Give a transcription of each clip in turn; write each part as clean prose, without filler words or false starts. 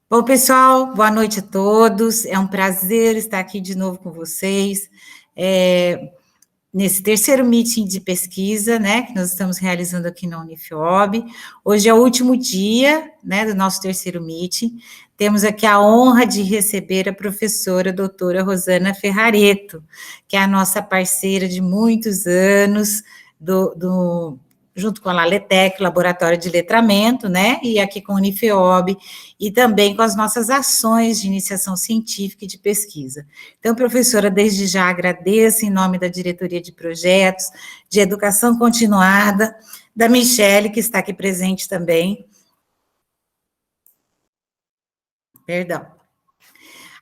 Bom, pessoal, boa noite a todos. É um prazer estar aqui de novo com vocês, nesse terceiro meeting de pesquisa, né, que nós estamos realizando aqui na Unifiob. Hoje é o último dia, né, do nosso terceiro meeting. Temos aqui a honra de receber a professora doutora Rosana Ferrareto, que é a nossa parceira de muitos anos junto com a Laletec, Laboratório de Letramento, né, e aqui com a Unifiob, e também com as nossas ações de iniciação científica e de pesquisa. Então, professora, desde já agradeço em nome da Diretoria de Projetos, de Educação Continuada, da Michele, que está aqui presente também. Perdão.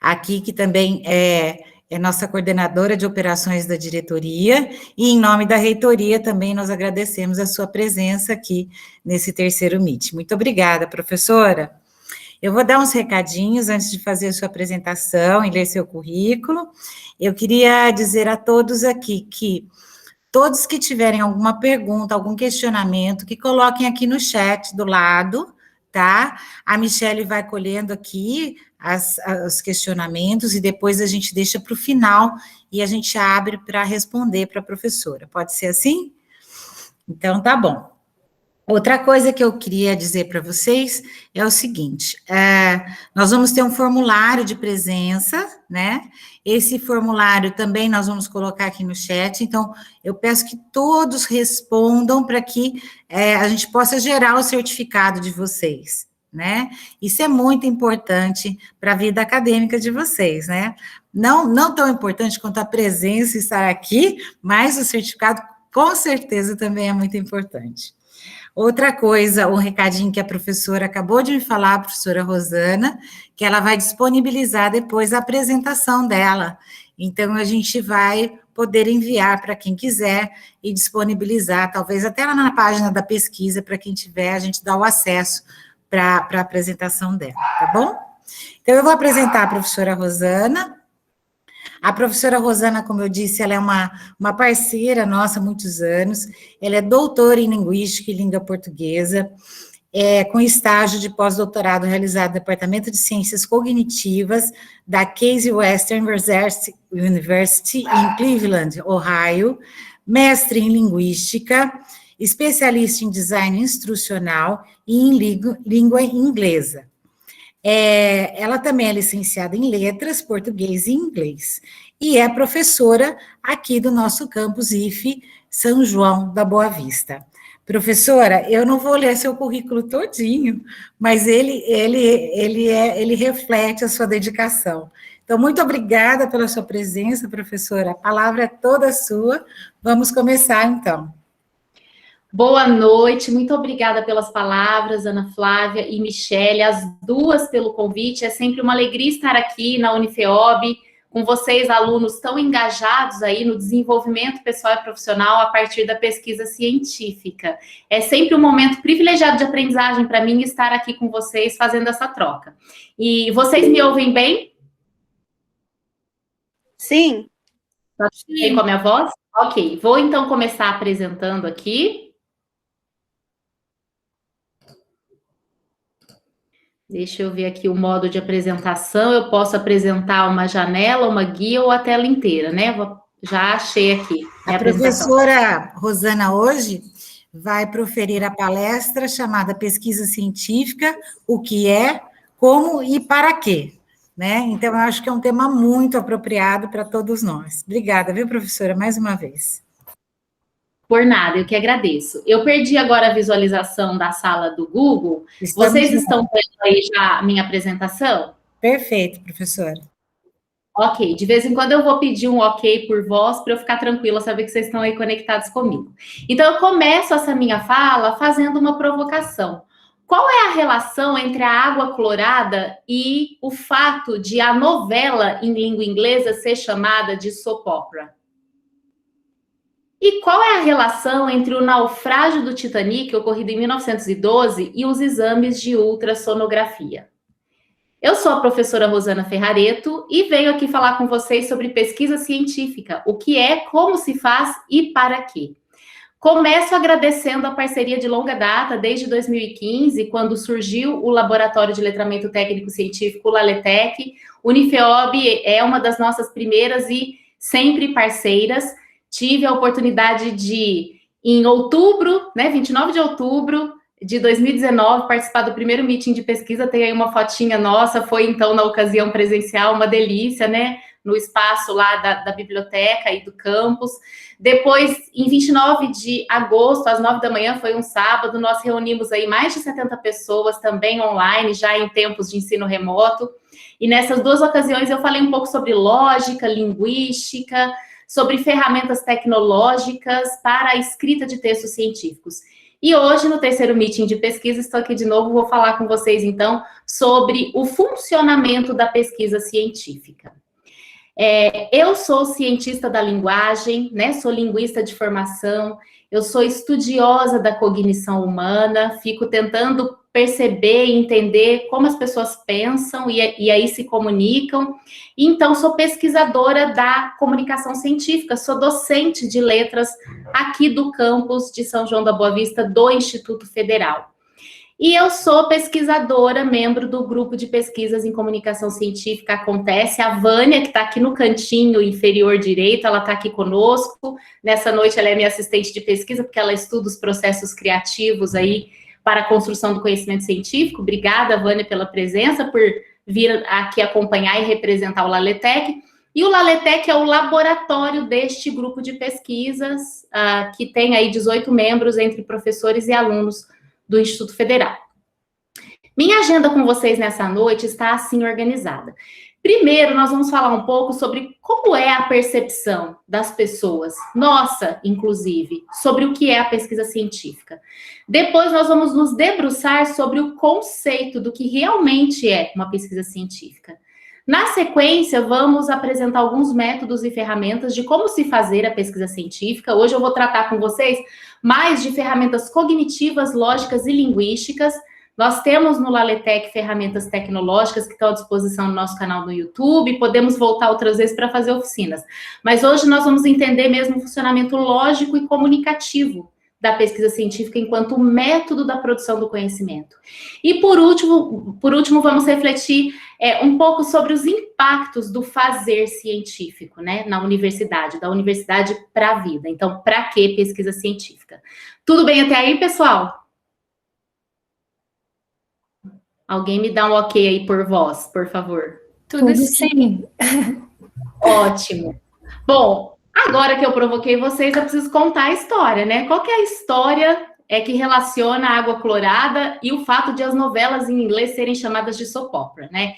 Aqui, que também é nossa coordenadora de operações da diretoria, e em nome da reitoria também nós agradecemos a sua presença aqui nesse terceiro meeting. Muito obrigada, professora. Eu vou dar uns recadinhos antes de fazer a sua apresentação e ler seu currículo. Eu queria dizer a todos aqui que todos que tiverem alguma pergunta, algum questionamento, que coloquem aqui no chat do lado, tá? A Michele vai colhendo aqui os questionamentos e depois a gente deixa para o final e a gente abre para responder para a professora. Pode ser assim? Então, tá bom. Outra coisa que eu queria dizer para vocês é o seguinte, nós vamos ter um formulário de presença, né? Esse formulário também nós vamos colocar aqui no chat, então eu peço que todos respondam para que a gente possa gerar o certificado de vocês, né? Isso é muito importante para a vida acadêmica de vocês, né? Não tão importante quanto a presença estar aqui, mas o certificado com certeza também é muito importante. Outra coisa, um recadinho que a professora acabou de me falar, a professora Rosana, que ela vai disponibilizar depois a apresentação dela. Então, a gente vai poder enviar para quem quiser e disponibilizar, talvez até lá na página da pesquisa, para quem tiver, a gente dá o acesso para a apresentação dela, tá bom? Então, eu vou apresentar a professora Rosana. A professora Rosana, como eu disse, ela é uma parceira nossa há muitos anos, ela é doutora em Linguística e Língua Portuguesa, com estágio de pós-doutorado realizado no Departamento de Ciências Cognitivas da Case Western University em Cleveland, Ohio, mestre em Linguística, especialista em Design Instrucional e em língua inglesa. Ela também é licenciada em Letras, Português e Inglês, e é professora aqui do nosso campus IFE São João da Boa Vista. Professora, eu não vou ler seu currículo todinho, mas ele reflete a sua dedicação. Então, muito obrigada pela sua presença, professora. A palavra é toda sua. Vamos começar, então. Boa noite, muito obrigada pelas palavras, Ana Flávia e Michele, as duas pelo convite. É sempre uma alegria estar aqui na Unifeob, com vocês, alunos tão engajados aí no desenvolvimento pessoal e profissional a partir da pesquisa científica. É sempre um momento privilegiado de aprendizagem para mim estar aqui com vocês fazendo essa troca. E vocês me ouvem bem? Sim. Tá bem com a minha voz? Ok, vou então começar apresentando aqui. Deixa eu ver aqui o modo de apresentação. Eu posso apresentar uma janela, uma guia ou a tela inteira, né? Já achei aqui. A professora Rosana hoje vai proferir a palestra chamada Pesquisa Científica, o que é, como e para quê, né? Então, eu acho que é um tema muito apropriado para todos nós. Obrigada, viu, professora, mais uma vez. Por nada, eu que agradeço. Eu perdi agora a visualização da sala do Google. Vocês estão vendo aí já a minha apresentação? Perfeito, professora. Ok, de vez em quando eu vou pedir um ok por voz para eu ficar tranquila, saber que vocês estão aí conectados comigo. Então, eu começo essa minha fala fazendo uma provocação. Qual é a relação entre a água clorada e o fato de a novela em língua inglesa ser chamada de soap opera? E qual é a relação entre o naufrágio do Titanic, ocorrido em 1912, e os exames de ultrassonografia? Eu sou a professora Rosana Ferrareto e venho aqui falar com vocês sobre pesquisa científica, o que é, como se faz e para quê. Começo agradecendo a parceria de longa data, desde 2015, quando surgiu o Laboratório de Letramento Técnico Científico, o LALETEC. Unifeob é uma das nossas primeiras e sempre parceiras. Tive a oportunidade de, em outubro, né, 29 de outubro de 2019, participar do primeiro meeting de pesquisa. Tem aí uma fotinha nossa, foi então na ocasião presencial, uma delícia, né? No espaço lá da biblioteca e do campus. Depois, em 29 de agosto, às 9 da manhã, foi um sábado, nós reunimos aí mais de 70 pessoas, também online, já em tempos de ensino remoto. E nessas duas ocasiões eu falei um pouco sobre lógica, linguística, sobre ferramentas tecnológicas para a escrita de textos científicos. E hoje, no terceiro meeting de pesquisa, estou aqui de novo, vou falar com vocês, então, sobre o funcionamento da pesquisa científica. Eu sou cientista da linguagem, né? Sou linguista de formação, eu sou estudiosa da cognição humana, fico tentando perceber e entender como as pessoas pensam e aí se comunicam. Então, sou pesquisadora da comunicação científica, sou docente de letras aqui do campus de São João da Boa Vista, do Instituto Federal. E eu sou pesquisadora, membro do grupo de pesquisas em comunicação científica Acontece. A Vânia, que está aqui no cantinho inferior direito, ela está aqui conosco. Nessa noite ela é minha assistente de pesquisa, porque ela estuda os processos criativos aí para a construção do conhecimento científico. Obrigada, Vânia, pela presença, por vir aqui acompanhar e representar o LALETEC. E o LALETEC é o laboratório deste grupo de pesquisas, que tem aí 18 membros, entre professores e alunos do Instituto Federal. Minha agenda com vocês nessa noite está assim organizada. Primeiro, nós vamos falar um pouco sobre como é a percepção das pessoas, nossa, inclusive, sobre o que é a pesquisa científica. Depois, nós vamos nos debruçar sobre o conceito do que realmente é uma pesquisa científica. Na sequência, vamos apresentar alguns métodos e ferramentas de como se fazer a pesquisa científica. Hoje eu vou tratar com vocês mais de ferramentas cognitivas, lógicas e linguísticas. Nós temos no LALETEC ferramentas tecnológicas que estão à disposição no nosso canal no YouTube, podemos voltar outras vezes para fazer oficinas. Mas hoje nós vamos entender mesmo o funcionamento lógico e comunicativo da pesquisa científica enquanto método da produção do conhecimento. E por último vamos refletir um pouco sobre os impactos do fazer científico, né, na universidade, da universidade para a vida. Então, para que pesquisa científica? Tudo bem até aí, pessoal? Alguém me dá um ok aí por voz, por favor. Tudo sim. Ótimo. Bom, agora que eu provoquei vocês, eu preciso contar a história, né? Qual que é a história que relaciona a água clorada e o fato de as novelas em inglês serem chamadas de soap opera, né?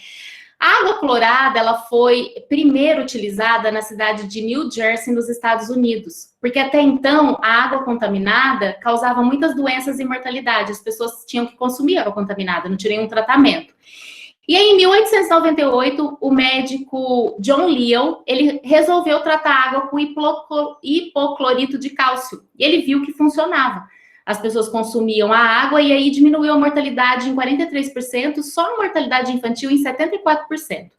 A água clorada, ela foi primeiro utilizada na cidade de New Jersey, nos Estados Unidos, porque até então a água contaminada causava muitas doenças e mortalidade. As pessoas tinham que consumir água contaminada, não tinha nenhum tratamento. E aí, em 1898, o médico John Lyell, ele resolveu tratar a água com hipoclorito de cálcio. E ele viu que funcionava. As pessoas consumiam a água e aí diminuiu a mortalidade em 43%, só a mortalidade infantil em 74%.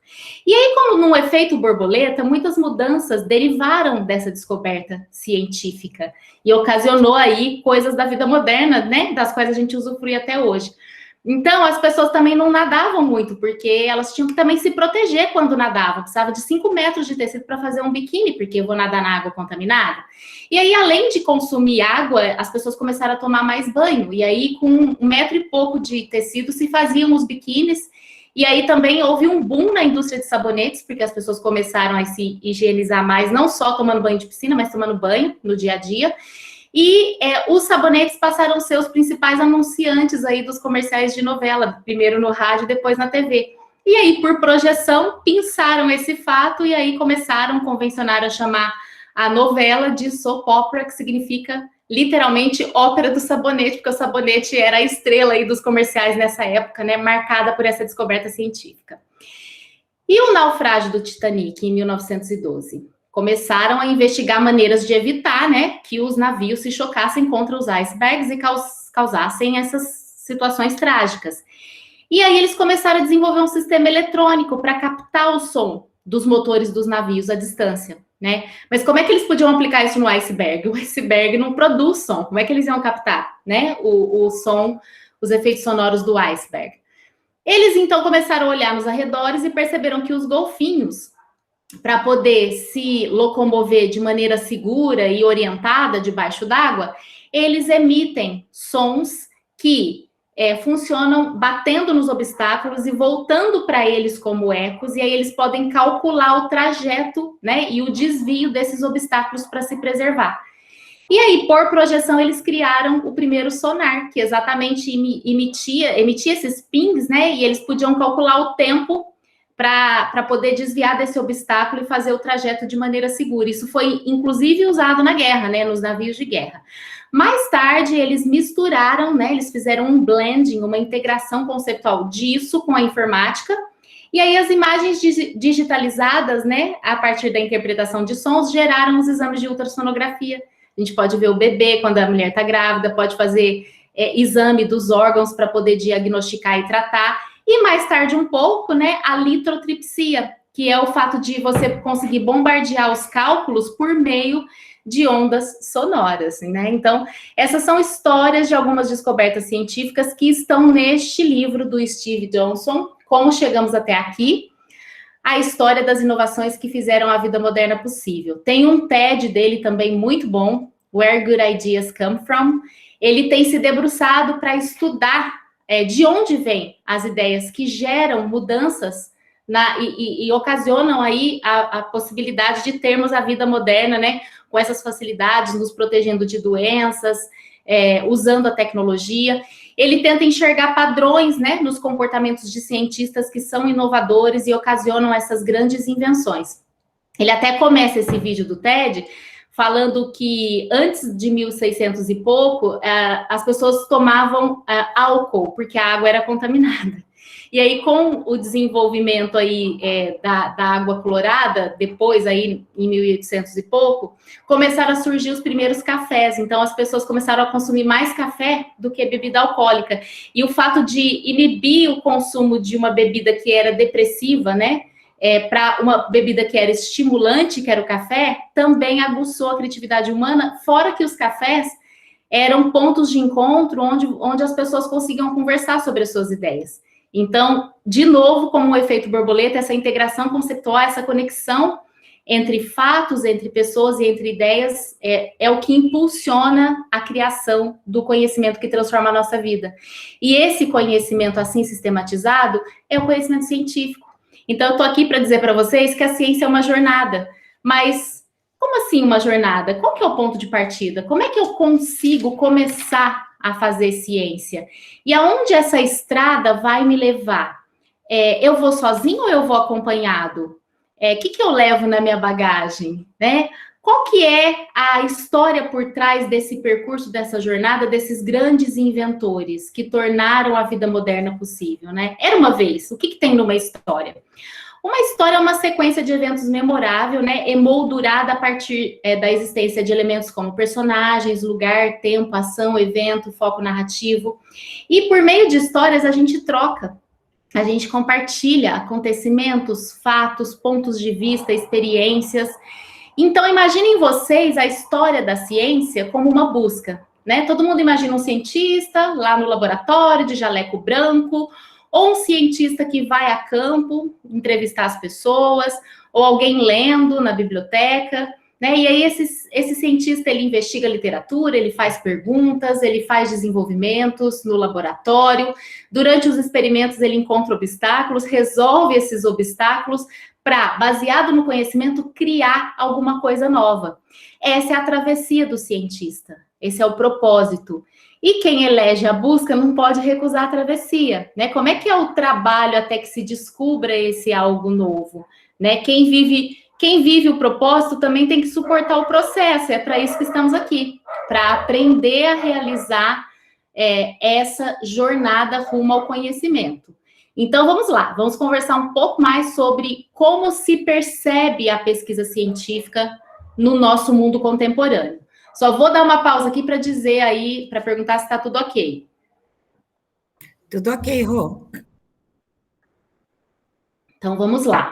E aí, como num efeito borboleta, muitas mudanças derivaram dessa descoberta científica e ocasionou aí coisas da vida moderna, né, das quais a gente usufrui até hoje. Então, as pessoas também não nadavam muito, porque elas tinham que também se proteger quando nadavam. Precisava de 5 metros de tecido para fazer um biquíni, porque eu vou nadar na água contaminada. E aí, além de consumir água, as pessoas começaram a tomar mais banho. E aí, com 1 metro e pouco de tecido, se faziam os biquínis. E aí também houve um boom na indústria de sabonetes, porque as pessoas começaram a se higienizar mais, não só tomando banho de piscina, mas tomando banho no dia a dia. E os sabonetes passaram a ser os principais anunciantes aí dos comerciais de novela, primeiro no rádio, depois na TV. E aí, por projeção, pensaram esse fato e aí convencionaram a chamar a novela de soap opera, que significa literalmente ópera do sabonete, porque o sabonete era a estrela aí dos comerciais nessa época, né, marcada por essa descoberta científica. E o naufrágio do Titanic, em 1912? Começaram a investigar maneiras de evitar, né, que os navios se chocassem contra os icebergs e causassem essas situações trágicas. E aí eles começaram a desenvolver um sistema eletrônico para captar o som dos motores dos navios à distância. né? Mas como é que eles podiam aplicar isso no iceberg? O iceberg não produz som, como é que eles iam captar, né? O som, os efeitos sonoros do iceberg. Eles então começaram a olhar nos arredores e perceberam que os golfinhos, para poder se locomover de maneira segura e orientada debaixo d'água, eles emitem sons que funcionam batendo nos obstáculos e voltando para eles como ecos, e aí eles podem calcular o trajeto, né, e o desvio desses obstáculos para se preservar. E aí, por projeção, eles criaram o primeiro sonar, que exatamente emitia esses pings, né, e eles podiam calcular o tempo para poder desviar desse obstáculo e fazer o trajeto de maneira segura. Isso foi, inclusive, usado na guerra, né, nos navios de guerra. Mais tarde, eles misturaram, né, eles fizeram um blending, uma integração conceitual disso com a informática, e aí as imagens digitalizadas, né, a partir da interpretação de sons, geraram os exames de ultrassonografia. A gente pode ver o bebê quando a mulher está grávida, pode fazer exame dos órgãos para poder diagnosticar e tratar. E mais tarde um pouco, né, a litrotripsia, que é o fato de você conseguir bombardear os cálculos por meio de ondas sonoras, né? Então, essas são histórias de algumas descobertas científicas que estão neste livro do Steve Johnson, Como Chegamos Até Aqui, a história das inovações que fizeram a vida moderna possível. Tem um TED dele também muito bom, Where Good Ideas Come From. Ele tem se debruçado para estudar de onde vêm as ideias que geram mudanças e ocasionam aí a possibilidade de termos a vida moderna, né, com essas facilidades, nos protegendo de doenças, usando a tecnologia. Ele tenta enxergar padrões, né, nos comportamentos de cientistas que são inovadores e ocasionam essas grandes invenções. Ele até começa esse vídeo do TED falando que antes de 1600 e pouco, as pessoas tomavam álcool, porque a água era contaminada. E aí, com o desenvolvimento aí da água clorada, depois aí em 1800 e pouco, começaram a surgir os primeiros cafés. Então, as pessoas começaram a consumir mais café do que bebida alcoólica. E o fato de inibir o consumo de uma bebida que era depressiva, né, para uma bebida que era estimulante, que era o café, também aguçou a criatividade humana, fora que os cafés eram pontos de encontro onde as pessoas conseguiam conversar sobre as suas ideias. Então, de novo, como um efeito borboleta, essa integração conceitual, essa conexão entre fatos, entre pessoas e entre ideias é o que impulsiona a criação do conhecimento que transforma a nossa vida. E esse conhecimento assim sistematizado é o conhecimento científico. Então, eu estou aqui para dizer para vocês que a ciência é uma jornada, mas como assim uma jornada? Qual que é o ponto de partida? Como é que eu consigo começar a fazer ciência? E aonde essa estrada vai me levar? Eu vou sozinho ou eu vou acompanhado? O que eu levo na minha bagagem? Né? Qual que é a história por trás desse percurso, dessa jornada, desses grandes inventores que tornaram a vida moderna possível? Né? Era uma vez, o que tem numa história? Uma história é uma sequência de eventos memorável, né, emoldurada a partir da existência de elementos como personagens, lugar, tempo, ação, evento, foco narrativo. E por meio de histórias a gente troca, a gente compartilha acontecimentos, fatos, pontos de vista, experiências. Então imaginem vocês a história da ciência como uma busca, né? Todo mundo imagina um cientista lá no laboratório de jaleco branco, ou um cientista que vai a campo entrevistar as pessoas, ou alguém lendo na biblioteca, né? E aí esse cientista, ele investiga literatura, ele faz perguntas, ele faz desenvolvimentos no laboratório. Durante os experimentos, ele encontra obstáculos, resolve esses obstáculos para, baseado no conhecimento, criar alguma coisa nova. Essa é a travessia do cientista, esse é o propósito. E quem elege a busca não pode recusar a travessia, né? Como é que é o trabalho até que se descubra esse algo novo, né? Quem vive o propósito também tem que suportar o processo. É para isso que estamos aqui, para aprender a realizar essa jornada rumo ao conhecimento. Então, vamos lá, vamos conversar um pouco mais sobre como se percebe a pesquisa científica no nosso mundo contemporâneo. Só vou dar uma pausa aqui para dizer aí, para perguntar se está tudo ok. Tudo ok, Rô. Então, vamos lá.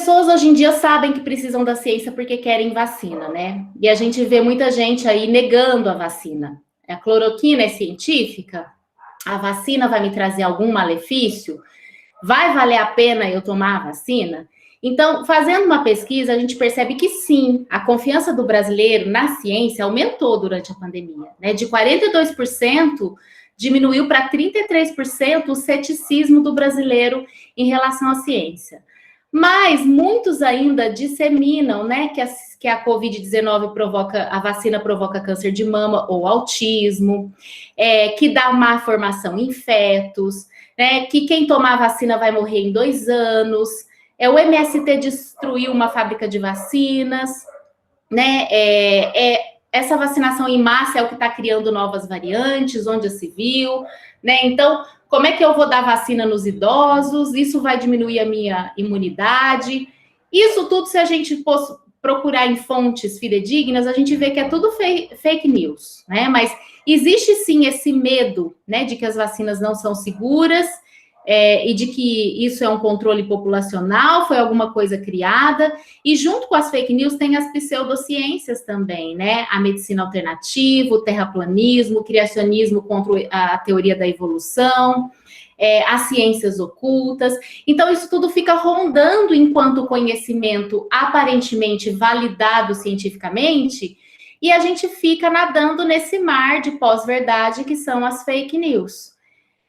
pessoas hoje em dia sabem que precisam da ciência porque querem vacina, né? E a gente vê muita gente aí negando a vacina. A cloroquina é científica? A vacina vai me trazer algum malefício? Vai valer a pena eu tomar a vacina? Então, fazendo uma pesquisa, a gente percebe que sim, a confiança do brasileiro na ciência aumentou durante a pandemia, né? De 42%, diminuiu para 33% o ceticismo do brasileiro em relação à ciência. Mas muitos ainda disseminam, né, que a Covid-19 provoca, a vacina provoca câncer de mama ou autismo, que dá má formação em fetos, né, que quem tomar a vacina vai morrer em 2 anos, o MST destruiu uma fábrica de vacinas, né, essa vacinação em massa é o que está criando novas variantes, onde já se viu, né, então, como é que eu vou dar vacina nos idosos? Isso vai diminuir a minha imunidade. Isso tudo, se a gente procurar em fontes fidedignas, a gente vê que é tudo fake news, né? Mas existe sim esse medo, né, de que as vacinas não são seguras, e de que isso é um controle populacional, foi alguma coisa criada, e junto com as fake news tem as pseudociências também, né, a medicina alternativa, o terraplanismo, o criacionismo contra a teoria da evolução, as ciências ocultas, então isso tudo fica rondando enquanto conhecimento aparentemente validado cientificamente, e a gente fica nadando nesse mar de pós-verdade que são as fake news.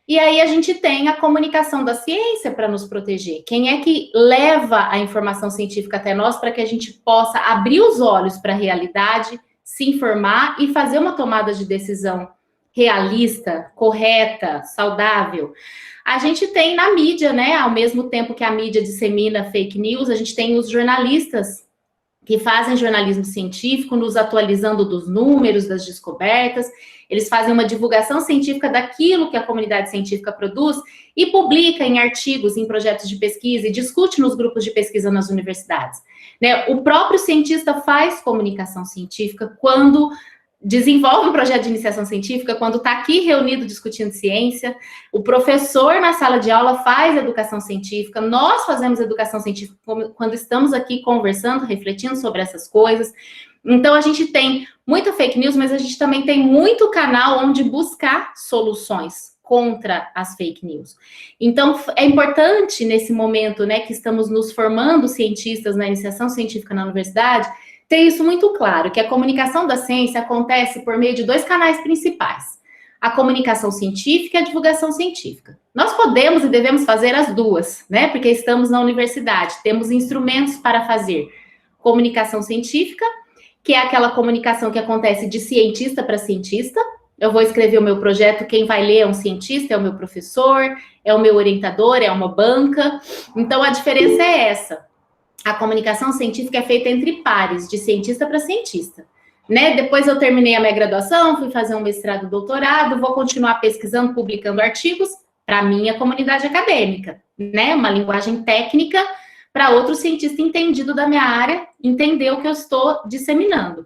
E aí a gente tem a comunicação da ciência para nos proteger. Quem é que leva a informação científica até nós para que a gente possa abrir os olhos para a realidade, se informar e fazer uma tomada de decisão realista, correta, saudável? A gente tem na mídia, né? Ao mesmo tempo que a mídia dissemina fake news, a gente tem os jornalistas que fazem jornalismo científico, nos atualizando dos números, das descobertas. Eles fazem uma divulgação científica daquilo que a comunidade científica produz e publica em artigos, em projetos de pesquisa e discute nos grupos de pesquisa nas universidades, né? O próprio cientista faz comunicação científica quando desenvolve um projeto de iniciação científica, quando está aqui reunido discutindo ciência, o professor na sala de aula faz educação científica, nós fazemos educação científica quando estamos aqui conversando, refletindo sobre essas coisas. Então, a gente tem muita fake news, mas a gente também tem muito canal onde buscar soluções contra as fake news. Então, é importante nesse momento, né, que estamos nos formando cientistas na iniciação científica na universidade, ter isso muito claro, que a comunicação da ciência acontece por meio de 2 canais principais: a comunicação científica e a divulgação científica. Nós podemos e devemos fazer as duas, né? Porque estamos na universidade, temos instrumentos para fazer comunicação científica, que é aquela comunicação que acontece de cientista para cientista. Eu vou escrever o meu projeto, quem vai ler é um cientista, é o meu professor, é o meu orientador, é uma banca. Então, a diferença é essa. A comunicação científica é feita entre pares, de cientista para cientista, né? Depois eu terminei a minha graduação, fui fazer um mestrado, doutorado, vou continuar pesquisando, publicando artigos para a minha comunidade acadêmica, né? Uma linguagem técnica para outro cientista entendido da minha área entender o que eu estou disseminando.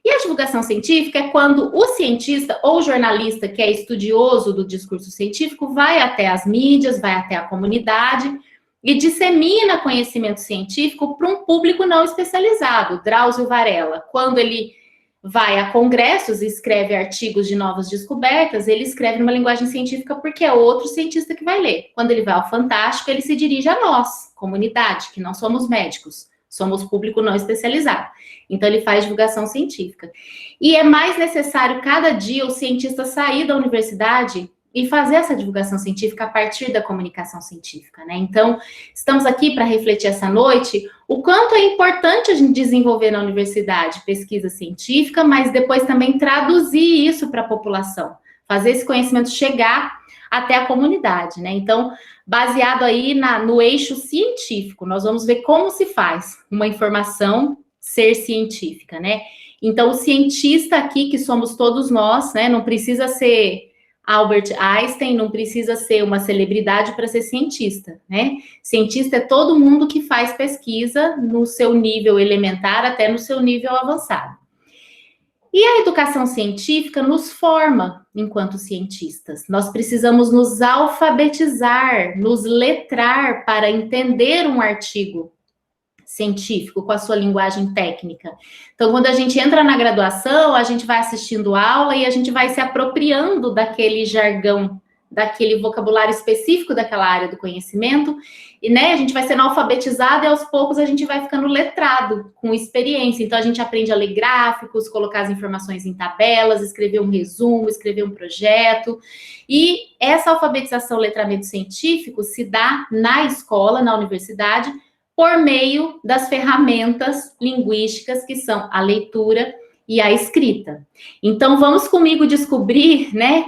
E a divulgação científica é quando o cientista ou jornalista que é estudioso do discurso científico vai até as mídias, vai até a comunidade e dissemina conhecimento científico para um público não especializado. Drauzio Varela, quando ele vai a congressos e escreve artigos de novas descobertas, ele escreve numa linguagem científica porque é outro cientista que vai ler. Quando ele vai ao Fantástico, ele se dirige a nós, comunidade, que não somos médicos, somos público não especializado. Então, ele faz divulgação científica. E é mais necessário, cada dia, o cientista sair da universidade e fazer essa divulgação científica a partir da comunicação científica, né? Então, estamos aqui para refletir essa noite o quanto é importante a gente desenvolver na universidade pesquisa científica, mas depois também traduzir isso para a população, fazer esse conhecimento chegar até a comunidade, né? Então, baseado aí no eixo científico, nós vamos ver como se faz uma informação ser científica, né? Então, o cientista aqui, que somos todos nós, né? Não precisa ser Albert Einstein, não precisa ser uma celebridade para ser cientista, né? Cientista é todo mundo que faz pesquisa no seu nível elementar até no seu nível avançado. E a educação científica nos forma enquanto cientistas. Nós precisamos nos alfabetizar, nos letrar para entender um artigo científico, com a sua linguagem técnica. Então, quando a gente entra na graduação, a gente vai assistindo aula e a gente vai se apropriando daquele jargão, daquele vocabulário específico daquela área do conhecimento, e, né, a gente vai sendo alfabetizado e aos poucos a gente vai ficando letrado, com experiência. Então, a gente aprende a ler gráficos, colocar as informações em tabelas, escrever um resumo, escrever um projeto. E essa alfabetização, letramento científico, se dá na escola, na universidade, por meio das ferramentas linguísticas, que são a leitura e a escrita. Então, vamos comigo descobrir, né,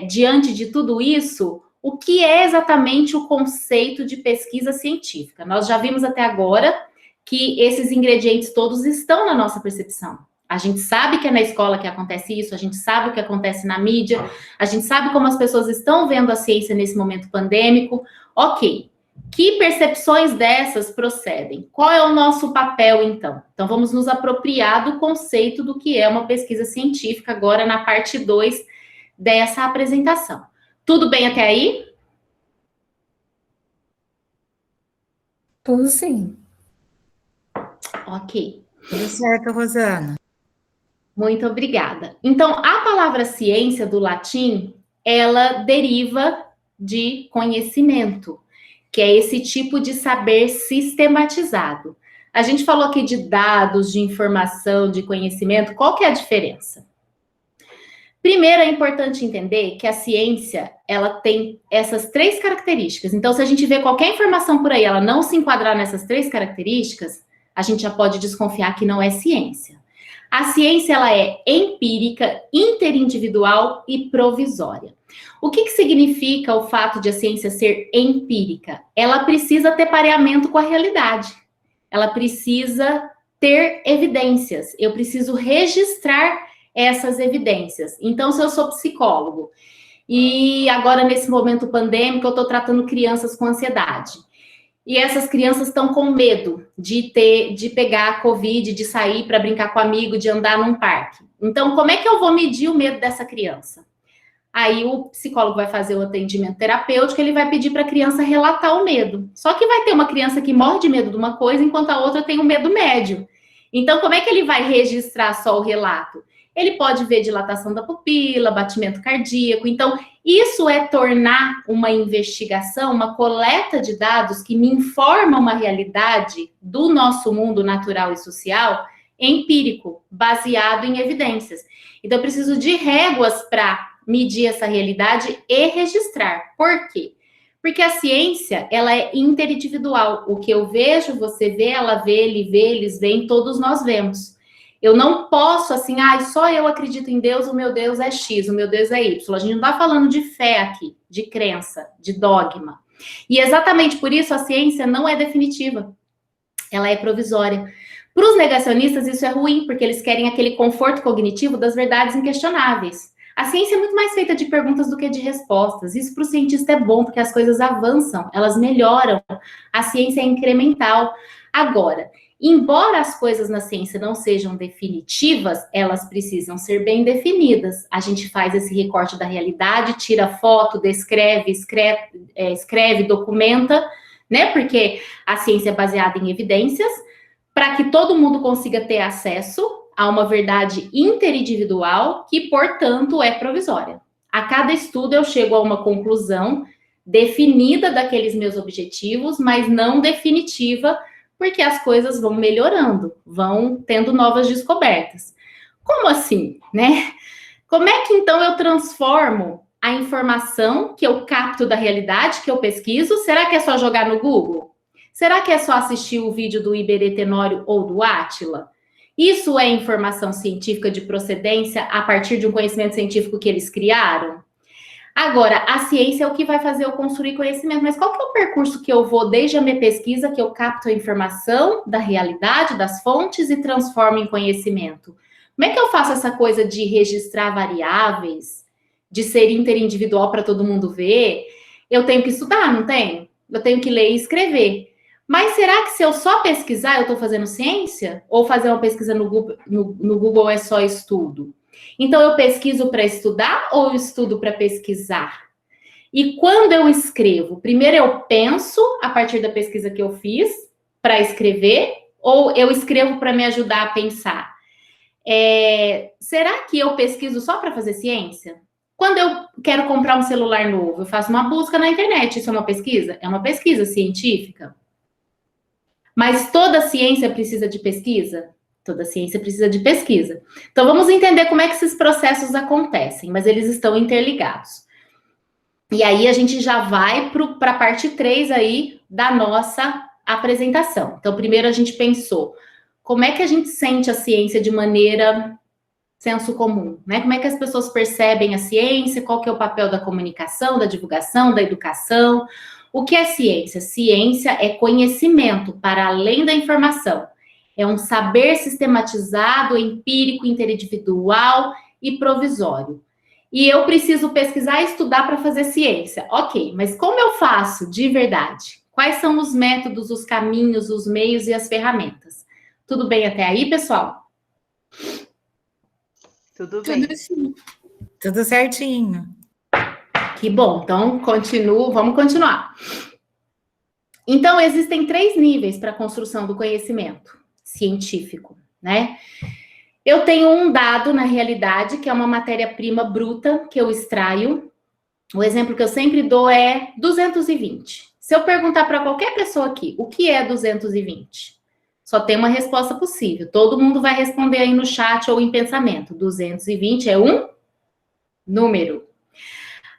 diante de tudo isso, o que é exatamente o conceito de pesquisa científica. Nós já vimos até agora que esses ingredientes todos estão na nossa percepção. A gente sabe que é na escola que acontece isso, a gente sabe o que acontece na mídia, a gente sabe como as pessoas estão vendo a ciência nesse momento pandêmico. Ok, que percepções dessas procedem? Qual é o nosso papel, então? Então, vamos nos apropriar do conceito do que é uma pesquisa científica agora na parte 2 dessa apresentação. Tudo bem até aí? Tudo sim. Ok. Tudo certo, Rosana. Muito obrigada. Então, a palavra ciência, do latim, ela deriva de conhecimento, que é esse tipo de saber sistematizado. A gente falou aqui de dados, de informação, de conhecimento. Qual que é a diferença? Primeiro, é importante entender que a ciência, ela tem essas 3 características. Então, se a gente vê qualquer informação por aí, ela não se enquadrar nessas 3 características, a gente já pode desconfiar que não é ciência. A ciência, ela é empírica, interindividual e provisória. O que significa o fato de a ciência ser empírica? Ela precisa ter pareamento com a realidade. Ela precisa ter evidências. Eu preciso registrar essas evidências. Então, se eu sou psicólogo e agora, nesse momento pandêmico, eu estou tratando crianças com ansiedade, e essas crianças estão com medo de pegar a Covid, de sair para brincar com amigo, de andar num parque. Então, como é que eu vou medir o medo dessa criança? Aí o psicólogo vai fazer o atendimento terapêutico, ele vai pedir para a criança relatar o medo. Só que vai ter uma criança que morre de medo de uma coisa, enquanto a outra tem um medo médio. Então, como é que ele vai registrar só o relato? Ele pode ver dilatação da pupila, batimento cardíaco. Então, isso é tornar uma investigação, uma coleta de dados que me informa uma realidade do nosso mundo natural e social empírico, baseado em evidências. Então, eu preciso de réguas para medir essa realidade e registrar. Por quê? Porque a ciência, ela é interindividual. O que eu vejo, você vê, ela vê, ele vê, eles veem, todos nós vemos. Eu não posso, assim, só eu acredito em Deus, o meu Deus é X, o meu Deus é Y. A gente não está falando de fé aqui, de crença, de dogma. E exatamente por isso a ciência não é definitiva. Ela é provisória. Para os negacionistas, isso é ruim, porque eles querem aquele conforto cognitivo das verdades inquestionáveis. A ciência é muito mais feita de perguntas do que de respostas. Isso para o cientista é bom, porque as coisas avançam, elas melhoram. A ciência é incremental. Agora, embora as coisas na ciência não sejam definitivas, elas precisam ser bem definidas. A gente faz esse recorte da realidade, tira foto, descreve, escreve, documenta, né? Porque a ciência é baseada em evidências, para que todo mundo consiga ter acesso a uma verdade interindividual que, portanto, é provisória. A cada estudo eu chego a uma conclusão definida daqueles meus objetivos, mas não definitiva, porque as coisas vão melhorando, vão tendo novas descobertas. Como assim, né? Como é que, então, eu transformo a informação que eu capto da realidade, que eu pesquiso? Será que é só jogar no Google? Será que é só assistir o vídeo do Iberê Tenório ou do Átila? Isso é informação científica de procedência a partir de um conhecimento científico que eles criaram? Agora, a ciência é o que vai fazer eu construir conhecimento, mas qual que é o percurso que eu vou desde a minha pesquisa, que eu capto a informação da realidade, das fontes e transformo em conhecimento? Como é que eu faço essa coisa de registrar variáveis, de ser interindividual para todo mundo ver? Eu tenho que estudar, não tenho? Eu tenho que ler e escrever. Mas será que se eu só pesquisar, eu estou fazendo ciência? Ou fazer uma pesquisa no Google é só estudo? Então, eu pesquiso para estudar ou eu estudo para pesquisar? E quando eu escrevo, primeiro eu penso a partir da pesquisa que eu fiz, para escrever ou eu escrevo para me ajudar a pensar? Será que eu pesquiso só para fazer ciência? Quando eu quero comprar um celular novo, eu faço uma busca na internet, isso é uma pesquisa? É uma pesquisa científica. Mas toda ciência precisa de pesquisa? Toda ciência precisa de pesquisa. Então, vamos entender como é que esses processos acontecem, mas eles estão interligados. E aí, a gente já vai para a parte 3 aí da nossa apresentação. Então, primeiro a gente pensou, como é que a gente sente a ciência de maneira senso comum, né? Como é que as pessoas percebem a ciência, qual que é o papel da comunicação, da divulgação, da educação. O que é ciência? Ciência é conhecimento para além da informação. É um saber sistematizado, empírico, interindividual e provisório. E eu preciso pesquisar e estudar para fazer ciência. Ok, mas como eu faço de verdade? Quais são os métodos, os caminhos, os meios e as ferramentas? Tudo bem até aí, pessoal? Tudo bem. Tudo certinho. Que bom, então vamos continuar. Então, existem 3 níveis para a construção do conhecimento científico, né? Eu tenho um dado, na realidade, que é uma matéria-prima bruta que eu extraio. O exemplo que eu sempre dou é 220. Se eu perguntar para qualquer pessoa aqui, o que é 220? Só tem uma resposta possível. Todo mundo vai responder aí no chat ou em pensamento. 220 é um número.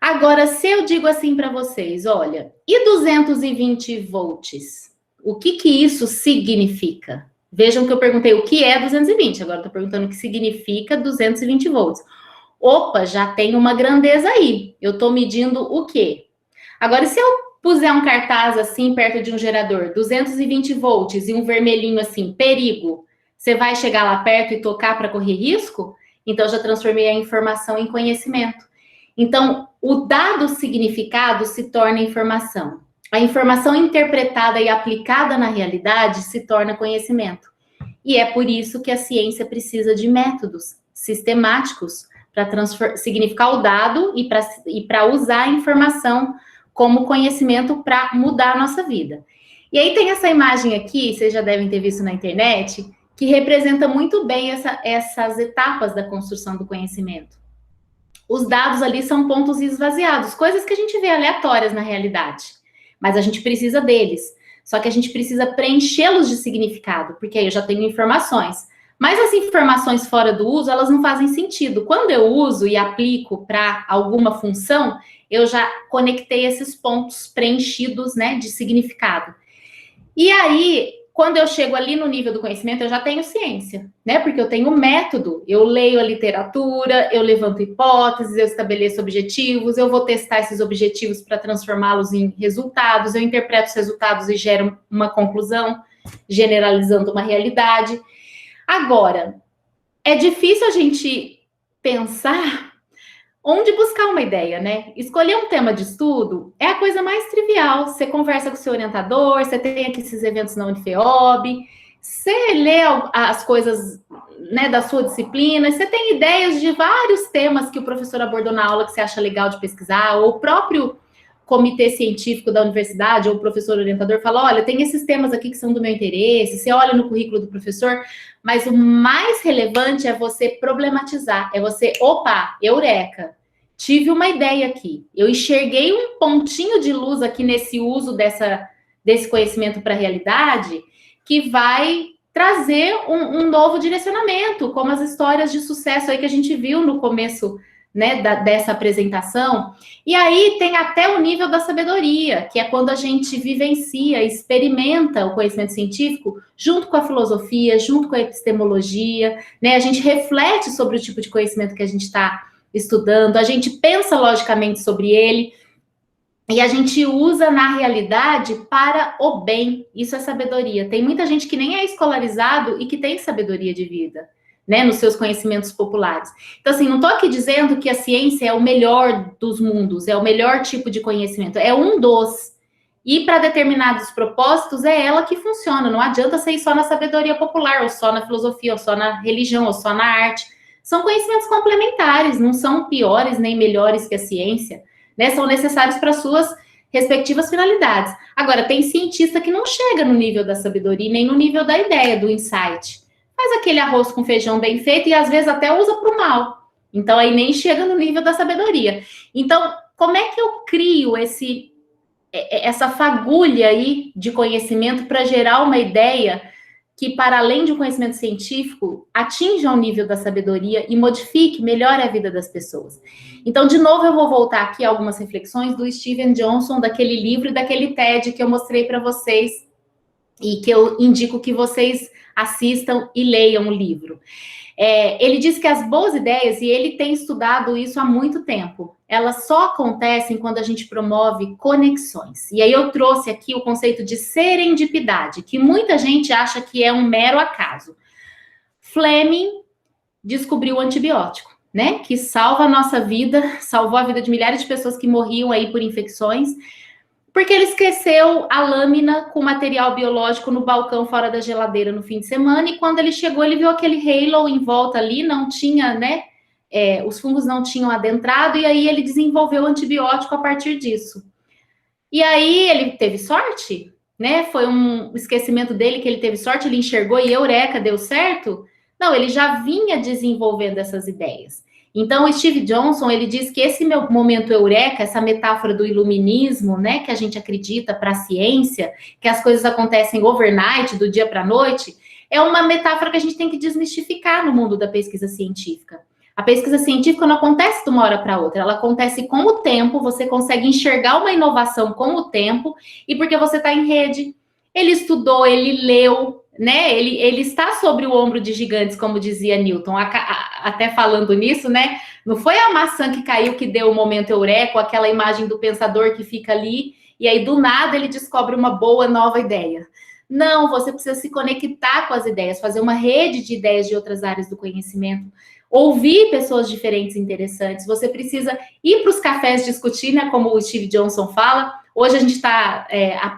Agora, se eu digo assim para vocês, olha, e 220 volts? O que isso significa? Vejam que eu perguntei o que é 220, agora estou perguntando o que significa 220 volts. Opa, já tem uma grandeza aí. Eu estou medindo o quê? Agora, se eu puser um cartaz assim perto de um gerador, 220 volts e um vermelhinho assim, perigo, você vai chegar lá perto e tocar para correr risco? Então, eu já transformei a informação em conhecimento. Então, o dado significado se torna informação. A informação interpretada e aplicada na realidade se torna conhecimento. E é por isso que a ciência precisa de métodos sistemáticos para significar o dado e para usar a informação como conhecimento para mudar a nossa vida. E aí tem essa imagem aqui, vocês já devem ter visto na internet, que representa muito bem essas etapas da construção do conhecimento. Os dados ali são pontos esvaziados, coisas que a gente vê aleatórias na realidade, mas a gente precisa deles. Só que a gente precisa preenchê-los de significado, porque aí eu já tenho informações. Mas as informações fora do uso, elas não fazem sentido. Quando eu uso e aplico para alguma função, eu já conectei esses pontos preenchidos, né, de significado. E aí, quando eu chego ali no nível do conhecimento, eu já tenho ciência, né? Porque eu tenho método, eu leio a literatura, eu levanto hipóteses, eu estabeleço objetivos, eu vou testar esses objetivos para transformá-los em resultados, eu interpreto os resultados e gero uma conclusão, generalizando uma realidade. Agora, é difícil a gente pensar onde buscar uma ideia, né? Escolher um tema de estudo é a coisa mais trivial. Você conversa com o seu orientador, você tem aqui esses eventos na Unifeob, você lê as coisas, né, da sua disciplina, você tem ideias de vários temas que o professor abordou na aula que você acha legal de pesquisar, ou o próprio comitê científico da universidade, ou o professor orientador fala, olha, tem esses temas aqui que são do meu interesse, você olha no currículo do professor, mas o mais relevante é você problematizar, é você, opa, eureka, tive uma ideia aqui, eu enxerguei um pontinho de luz aqui nesse uso desse conhecimento para a realidade, que vai trazer um novo direcionamento, como as histórias de sucesso aí que a gente viu no começo, né, dessa apresentação. E aí tem até o nível da sabedoria, que é quando a gente vivencia, experimenta o conhecimento científico junto com a filosofia, junto com a epistemologia, né? A gente reflete sobre o tipo de conhecimento que a gente está estudando, a gente pensa logicamente sobre ele, e a gente usa na realidade para o bem. Isso é sabedoria. Tem muita gente que nem é escolarizado e que tem sabedoria de vida, né, nos seus conhecimentos populares. Então, assim, não estou aqui dizendo que a ciência é o melhor dos mundos, é o melhor tipo de conhecimento, é um dos. E para determinados propósitos, é ela que funciona. Não adianta você ir só na sabedoria popular, ou só na filosofia, ou só na religião, ou só na arte. São conhecimentos complementares, não são piores nem melhores que a ciência, né? São necessários para suas respectivas finalidades. Agora, tem cientista que não chega no nível da sabedoria, nem no nível da ideia, do insight. Faz aquele arroz com feijão bem feito e às vezes até usa para o mal. Então, aí nem chega no nível da sabedoria. Então, como é que eu crio essa fagulha aí de conhecimento para gerar uma ideia que, para além de um conhecimento científico, atinja o nível da sabedoria e modifique, melhore a vida das pessoas? Então, de novo, eu vou voltar aqui a algumas reflexões do Steven Johnson, daquele livro e daquele TED que eu mostrei para vocês e que eu indico que vocês assistam e leiam o livro. Ele diz que as boas ideias, e ele tem estudado isso há muito tempo, elas só acontecem quando a gente promove conexões. E aí eu trouxe aqui o conceito de serendipidade, que muita gente acha que é um mero acaso. Fleming descobriu o antibiótico, né? Que salva a nossa vida, salvou a vida de milhares de pessoas que morriam aí por infecções, porque ele esqueceu a lâmina com material biológico no balcão fora da geladeira no fim de semana, e quando ele chegou, ele viu aquele halo em volta ali, não tinha, né? Os fungos não tinham adentrado, e aí ele desenvolveu o antibiótico a partir disso. E aí ele teve sorte, né? Foi um esquecimento dele que ele teve sorte, ele enxergou e eureka, deu certo? Não, ele já vinha desenvolvendo essas ideias. Então, o Steve Johnson, ele diz que esse momento eureka, essa metáfora do iluminismo, né, que a gente acredita para a ciência, que as coisas acontecem overnight, do dia para a noite, é uma metáfora que a gente tem que desmistificar no mundo da pesquisa científica. A pesquisa científica não acontece de uma hora para outra, ela acontece com o tempo, você consegue enxergar uma inovação com o tempo, e porque você está em rede. Ele estudou, ele leu, né? Ele está sobre o ombro de gigantes, como dizia Newton. Até falando nisso, né? Não foi a maçã que caiu que deu o momento eureka, aquela imagem do pensador que fica ali, e aí do nada ele descobre uma boa nova ideia. Não, você precisa se conectar com as ideias, fazer uma rede de ideias de outras áreas do conhecimento, ouvir pessoas diferentes e interessantes. Você precisa ir para os cafés discutir, né? Como o Steve Johnson fala. Hoje a gente está,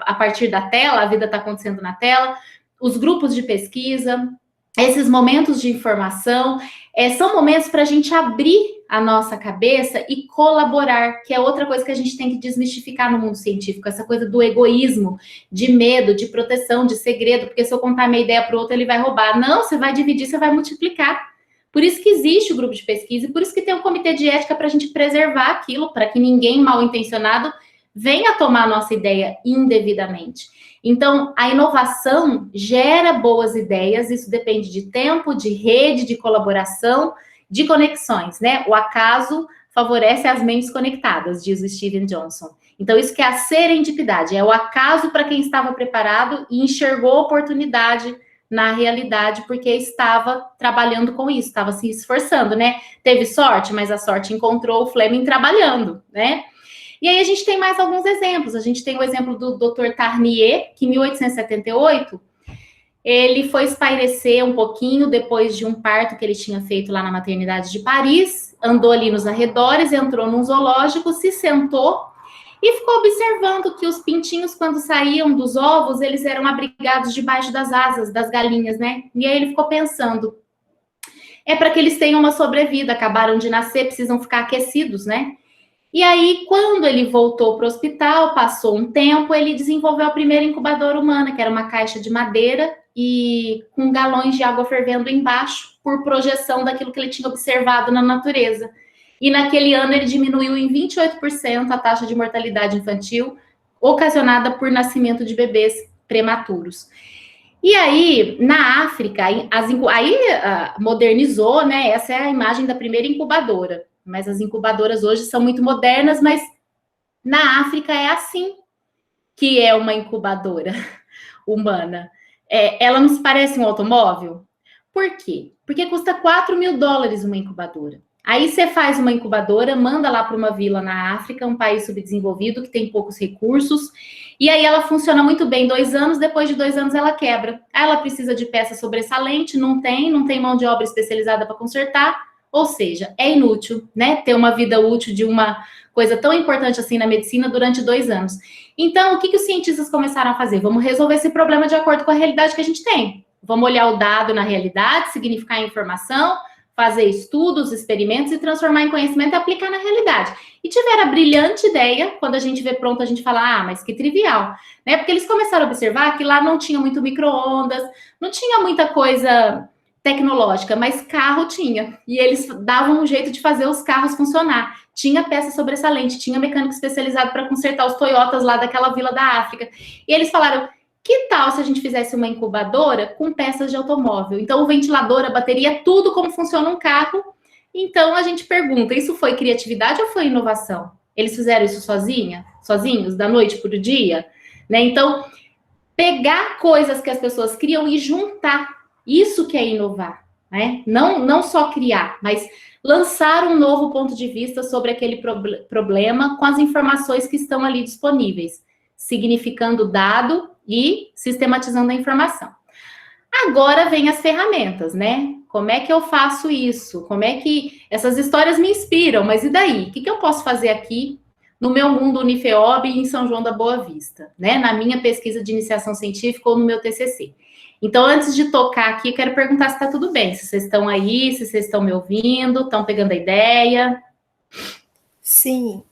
a partir da tela, a vida está acontecendo na tela. Os grupos de pesquisa, esses momentos de informação, são momentos para a gente abrir a nossa cabeça e colaborar, que é outra coisa que a gente tem que desmistificar no mundo científico, essa coisa do egoísmo, de medo, de proteção, de segredo, porque se eu contar minha ideia para o outro, ele vai roubar. Não, você vai dividir, você vai multiplicar. Por isso que existe o grupo de pesquisa e por isso que tem um comitê de ética para a gente preservar aquilo, para que ninguém mal intencionado venha tomar a nossa ideia indevidamente. Então, a inovação gera boas ideias, isso depende de tempo, de rede, de colaboração, de conexões, né? O acaso favorece as mentes conectadas, diz o Steven Johnson. Então, isso que é a serendipidade, é o acaso para quem estava preparado e enxergou a oportunidade na realidade, porque estava trabalhando com isso, estava se esforçando, né? Teve sorte, mas a sorte encontrou o Fleming trabalhando, né? E aí a gente tem mais alguns exemplos. A gente tem o exemplo do Dr. Tarnier, que em 1878, ele foi espairecer um pouquinho depois de um parto que ele tinha feito lá na maternidade de Paris, andou ali nos arredores, entrou num zoológico, se sentou e ficou observando que os pintinhos, quando saíam dos ovos, eles eram abrigados debaixo das asas das galinhas, né? E aí ele ficou pensando, é para que eles tenham uma sobrevida, acabaram de nascer, precisam ficar aquecidos, né? E aí, quando ele voltou para o hospital, passou um tempo, ele desenvolveu a primeira incubadora humana, que era uma caixa de madeira e com galões de água fervendo embaixo, por projeção daquilo que ele tinha observado na natureza. E naquele ano ele diminuiu em 28% a taxa de mortalidade infantil ocasionada por nascimento de bebês prematuros. E aí, na África, modernizou, né? Essa é a imagem da primeira incubadora. Mas as incubadoras hoje são muito modernas, mas na África é assim que é uma incubadora humana. Ela nos parece um automóvel? Por quê? Porque custa $4.000 uma incubadora. Aí você faz uma incubadora, manda lá para uma vila na África, um país subdesenvolvido que tem poucos recursos, e aí ela funciona muito bem 2 anos, depois de 2 anos ela quebra. Aí ela precisa de peça sobressalente, não tem mão de obra especializada para consertar, ou seja, é inútil, né, ter uma vida útil de uma coisa tão importante assim na medicina durante 2 anos. Então, o que os cientistas começaram a fazer? Vamos resolver esse problema de acordo com a realidade que a gente tem. Vamos olhar o dado na realidade, significar a informação, fazer estudos, experimentos e transformar em conhecimento e aplicar na realidade. E tiveram a brilhante ideia, quando a gente vê pronto, a gente fala, ah, mas que trivial, né? Porque eles começaram a observar que lá não tinha muito micro-ondas, não tinha muita coisa tecnológica, mas carro tinha. E eles davam um jeito de fazer os carros funcionar. Tinha peça sobressalente, tinha mecânico especializado para consertar os Toyotas lá daquela vila da África. E eles falaram, que tal se a gente fizesse uma incubadora com peças de automóvel? Então, o ventilador, a bateria, tudo como funciona um carro. Então, a gente pergunta, isso foi criatividade ou foi inovação? Eles fizeram isso sozinhos, da noite para o dia? Né? Então, pegar coisas que as pessoas criam e juntar, isso que é inovar. Né? Não só criar, mas lançar um novo ponto de vista sobre aquele problema com as informações que estão ali disponíveis, significando dado e sistematizando a informação. Agora vem as ferramentas, né? Como é que eu faço isso? Como é que essas histórias me inspiram? Mas e daí? O que eu posso fazer aqui no meu mundo Unifeob em São João da Boa Vista, né? Na minha pesquisa de iniciação científica ou no meu TCC. Então, antes de tocar aqui, eu quero perguntar se está tudo bem, se vocês estão aí, se vocês estão me ouvindo, estão pegando a ideia. Sim.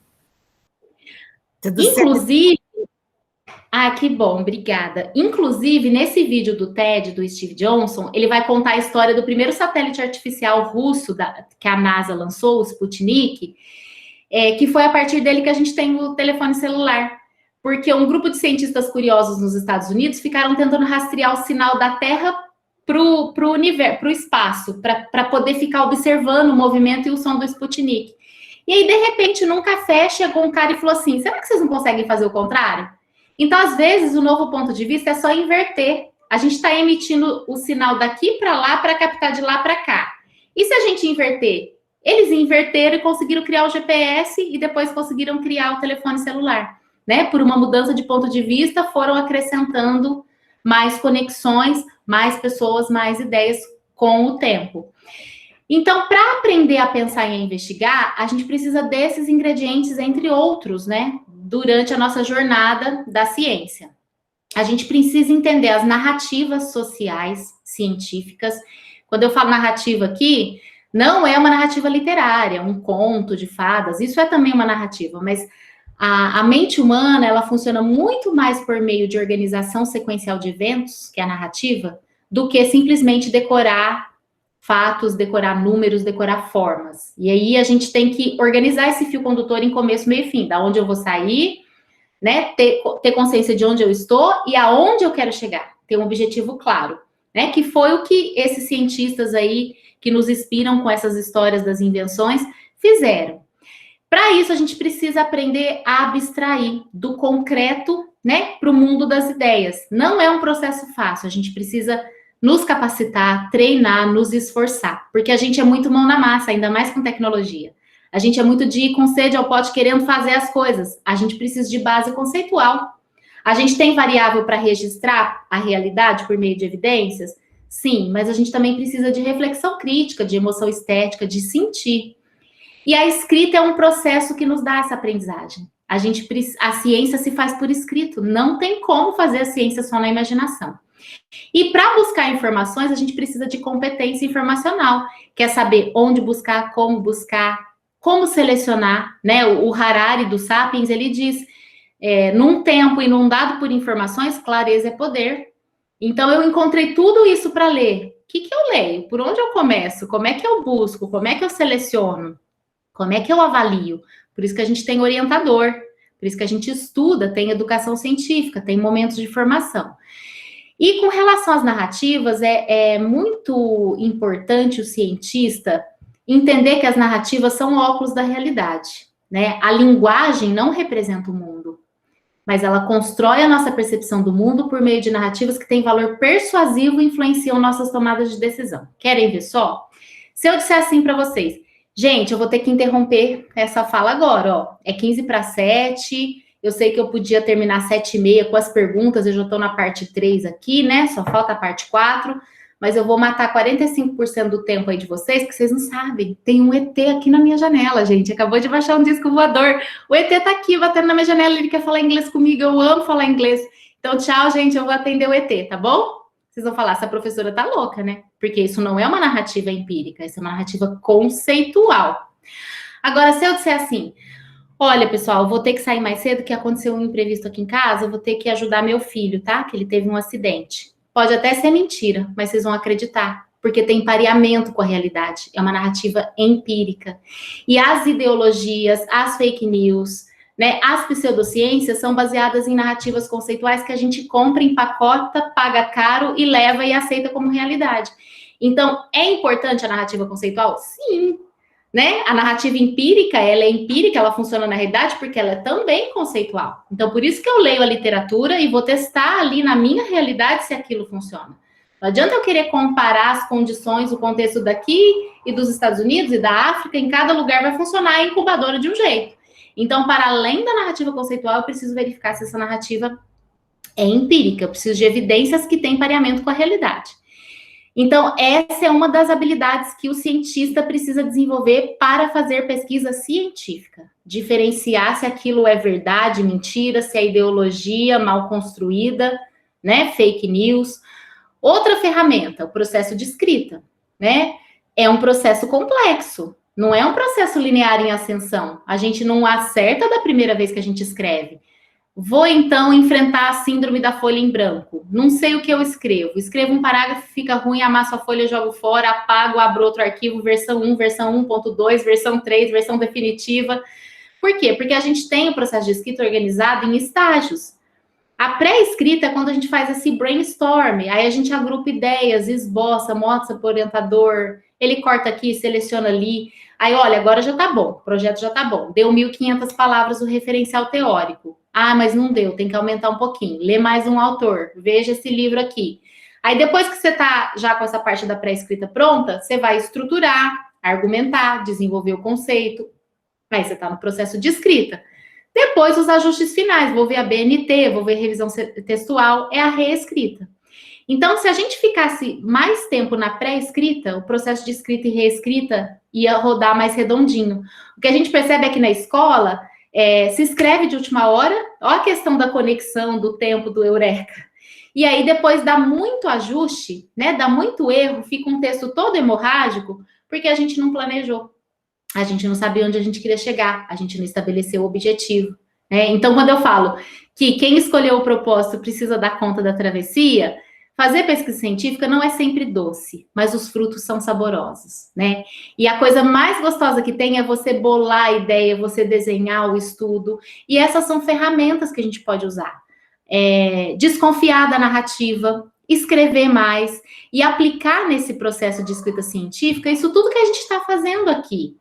Tudo Inclusive, que bom, obrigada. Inclusive, nesse vídeo do TED, do Steve Johnson, ele vai contar a história do primeiro satélite artificial russo que a NASA lançou, o Sputnik, que foi a partir dele que a gente tem o telefone celular. Porque um grupo de cientistas curiosos nos Estados Unidos ficaram tentando rastrear o sinal da Terra para o universo, para o espaço, para poder ficar observando o movimento e o som do Sputnik. E aí, de repente, num café, chegou um cara e falou assim, será que vocês não conseguem fazer o contrário? Então, às vezes, o novo ponto de vista é só inverter. A gente está emitindo o sinal daqui para lá para captar de lá para cá. E se a gente inverter? Eles inverteram e conseguiram criar o GPS e depois conseguiram criar o telefone celular. Né? Por uma mudança de ponto de vista, foram acrescentando mais conexões, mais pessoas, mais ideias com o tempo. Então, para aprender a pensar e a investigar, a gente precisa desses ingredientes, entre outros, né? Durante a nossa jornada da ciência. A gente precisa entender as narrativas sociais, científicas. Quando eu falo narrativa aqui, não é uma narrativa literária, um conto de fadas, isso é também uma narrativa, mas a mente humana, ela funciona muito mais por meio de organização sequencial de eventos, que é a narrativa, do que simplesmente decorar fatos, decorar números, decorar formas. E aí a gente tem que organizar esse fio condutor em começo, meio e fim, da onde eu vou sair, né, ter consciência de onde eu estou e aonde eu quero chegar, ter um objetivo claro, né, que foi o que esses cientistas aí, que nos inspiram com essas histórias das invenções, fizeram. Para isso, a gente precisa aprender a abstrair do concreto, né, para o mundo das ideias. Não é um processo fácil, a gente precisa nos capacitar, treinar, nos esforçar, porque a gente é muito mão na massa, ainda mais com tecnologia. A gente é muito de ir com sede ao pote querendo fazer as coisas. A gente precisa de base conceitual. A gente tem variável para registrar a realidade por meio de evidências? Sim, mas a gente também precisa de reflexão crítica, de emoção estética, de sentir. E a escrita é um processo que nos dá essa aprendizagem. A ciência se faz por escrito, não tem como fazer a ciência só na imaginação. E para buscar informações, a gente precisa de competência informacional, que é saber onde buscar, como selecionar, né? O Harari do Sapiens, ele diz, num tempo inundado por informações, clareza é poder. Então, eu encontrei tudo isso para ler. O que eu leio? Por onde eu começo? Como é que eu busco? Como é que eu seleciono? Como é que eu avalio? Por isso que a gente tem orientador, por isso que a gente estuda, tem educação científica, tem momentos de formação. E com relação às narrativas, é muito importante o cientista entender que as narrativas são óculos da realidade, né? A linguagem não representa o mundo, mas ela constrói a nossa percepção do mundo por meio de narrativas que têm valor persuasivo e influenciam nossas tomadas de decisão. Querem ver só? Se eu disser assim para vocês, gente, eu vou ter que interromper essa fala agora, ó. É 6:45, eu sei que eu podia terminar 7:30 com as perguntas, eu já estou na parte 3 aqui, né? Só falta a parte 4, mas eu vou matar 45% do tempo aí de vocês, porque vocês não sabem. Tem um ET aqui na minha janela, gente. Acabou de baixar um disco voador. O ET tá aqui, batendo na minha janela, ele quer falar inglês comigo, eu amo falar inglês. Então, tchau, gente, eu vou atender o ET, tá bom? Vocês vão falar, essa professora tá louca, né? porque isso não é uma narrativa empírica, isso é uma narrativa conceitual. Agora, se eu disser assim, olha, pessoal, eu vou ter que sair mais cedo, que aconteceu um imprevisto aqui em casa, eu vou ter que ajudar meu filho, tá? Que ele teve um acidente. Pode até ser mentira, mas vocês vão acreditar, porque tem pareamento com a realidade. É uma narrativa empírica. E as ideologias, as fake news, né, as pseudociências são baseadas em narrativas conceituais que a gente compra, empacota, paga caro e leva e aceita como realidade. Então, é importante a narrativa conceitual? Sim. Né? A narrativa empírica, ela é empírica, ela funciona na realidade porque ela é também conceitual. Então, por isso que eu leio a literatura e vou testar ali na minha realidade se aquilo funciona. Não adianta eu querer comparar as condições, o contexto daqui e dos Estados Unidos e da África, em cada lugar vai funcionar a incubadora de um jeito. Então, para além da narrativa conceitual, eu preciso verificar se essa narrativa é empírica, eu preciso de evidências que têm pareamento com a realidade. Então, essa é uma das habilidades que o cientista precisa desenvolver para fazer pesquisa científica. Diferenciar se aquilo é verdade, mentira, se é ideologia mal construída, né, fake news. Outra ferramenta, o processo de escrita, né? É um processo complexo, não é um processo linear em ascensão. A gente não acerta da primeira vez que a gente escreve. Vou, então, enfrentar a síndrome da folha em branco. Não sei o que eu escrevo. Escrevo um parágrafo, fica ruim, amasso a folha, jogo fora, apago, abro outro arquivo, versão 1, versão 1.2, versão 3, versão definitiva. Por quê? Porque a gente tem o processo de escrita organizado em estágios. A pré-escrita é quando a gente faz esse brainstorm, aí a gente agrupa ideias, esboça, mostra para o orientador, ele corta aqui, seleciona ali. Aí, olha, agora já tá bom, o projeto já tá bom. Deu 1.500 palavras o referencial teórico. Ah, mas não deu, tem que aumentar um pouquinho. Lê mais um autor, veja esse livro aqui. Aí, depois que você tá já com essa parte da pré-escrita pronta, você vai estruturar, argumentar, desenvolver o conceito. Aí, você tá no processo de escrita. Depois, os ajustes finais. Vou ver a BNT, vou ver revisão textual, é a reescrita. Então, se a gente ficasse mais tempo na pré-escrita, o processo de escrita e reescrita ia rodar mais redondinho. O que a gente percebe aqui na escola se escreve de última hora, olha a questão da conexão, do tempo, do eureka. E aí, depois dá muito ajuste, né? Dá muito erro, fica um texto todo hemorrágico, porque a gente não planejou. A gente não sabia onde a gente queria chegar, a gente não estabeleceu o objetivo. Né? Então, quando eu falo que quem escolheu o propósito precisa dar conta da travessia, fazer pesquisa científica não é sempre doce, mas os frutos são saborosos, né? E a coisa mais gostosa que tem é você bolar a ideia, você desenhar o estudo, e essas são ferramentas que a gente pode usar. Desconfiar da narrativa, escrever mais e aplicar nesse processo de escrita científica isso tudo que a gente está fazendo aqui.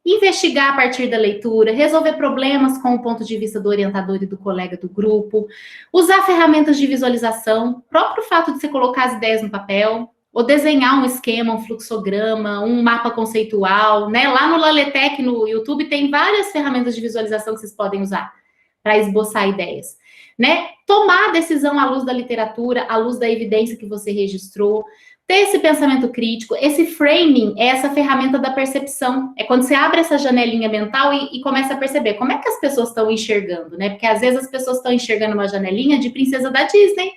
Investigar a partir da leitura, resolver problemas com o ponto de vista do orientador e do colega do grupo, usar ferramentas de visualização, o próprio fato de você colocar as ideias no papel, ou desenhar um esquema, um fluxograma, um mapa conceitual, né? Lá no Laletec, no YouTube, tem várias ferramentas de visualização que vocês podem usar para esboçar ideias, né? Tomar a decisão à luz da literatura, à luz da evidência que você registrou, ter esse pensamento crítico, esse framing é essa ferramenta da percepção. É quando você abre essa janelinha mental e começa a perceber como é que as pessoas estão enxergando, né? Porque às vezes as pessoas estão enxergando uma janelinha de princesa da Disney,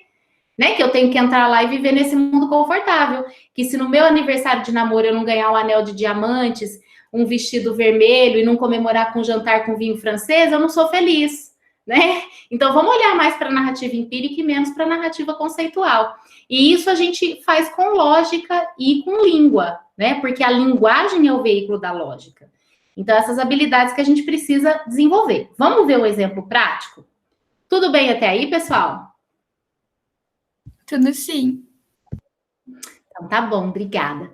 né? Que eu tenho que entrar lá e viver nesse mundo confortável. Que se no meu aniversário de namoro eu não ganhar um anel de diamantes, um vestido vermelho e não comemorar com um jantar com vinho francês, eu não sou feliz, né? Então vamos olhar mais para a narrativa empírica e menos para a narrativa conceitual. E isso a gente faz com lógica e com língua, né? Porque a linguagem é o veículo da lógica. Então, essas habilidades que a gente precisa desenvolver. Vamos ver um exemplo prático? Tudo bem até aí, pessoal? Tudo sim. Então, tá bom, obrigada.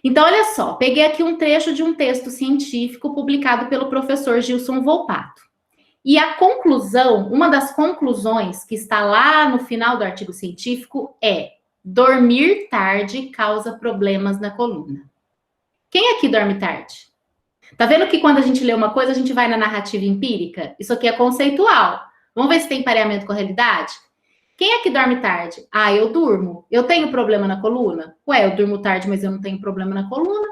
Então, olha só, peguei aqui um trecho de um texto científico publicado pelo professor Gilson Volpato. E a conclusão, uma das conclusões que está lá no final do artigo científico é: dormir tarde causa problemas na coluna. Quem aqui dorme tarde? Tá vendo que quando a gente lê uma coisa, a gente vai na narrativa empírica? Isso aqui é conceitual. Vamos ver se tem pareamento com a realidade? Quem aqui dorme tarde? Ah, eu durmo. Eu tenho problema na coluna? Ué, eu durmo tarde, mas eu não tenho problema na coluna.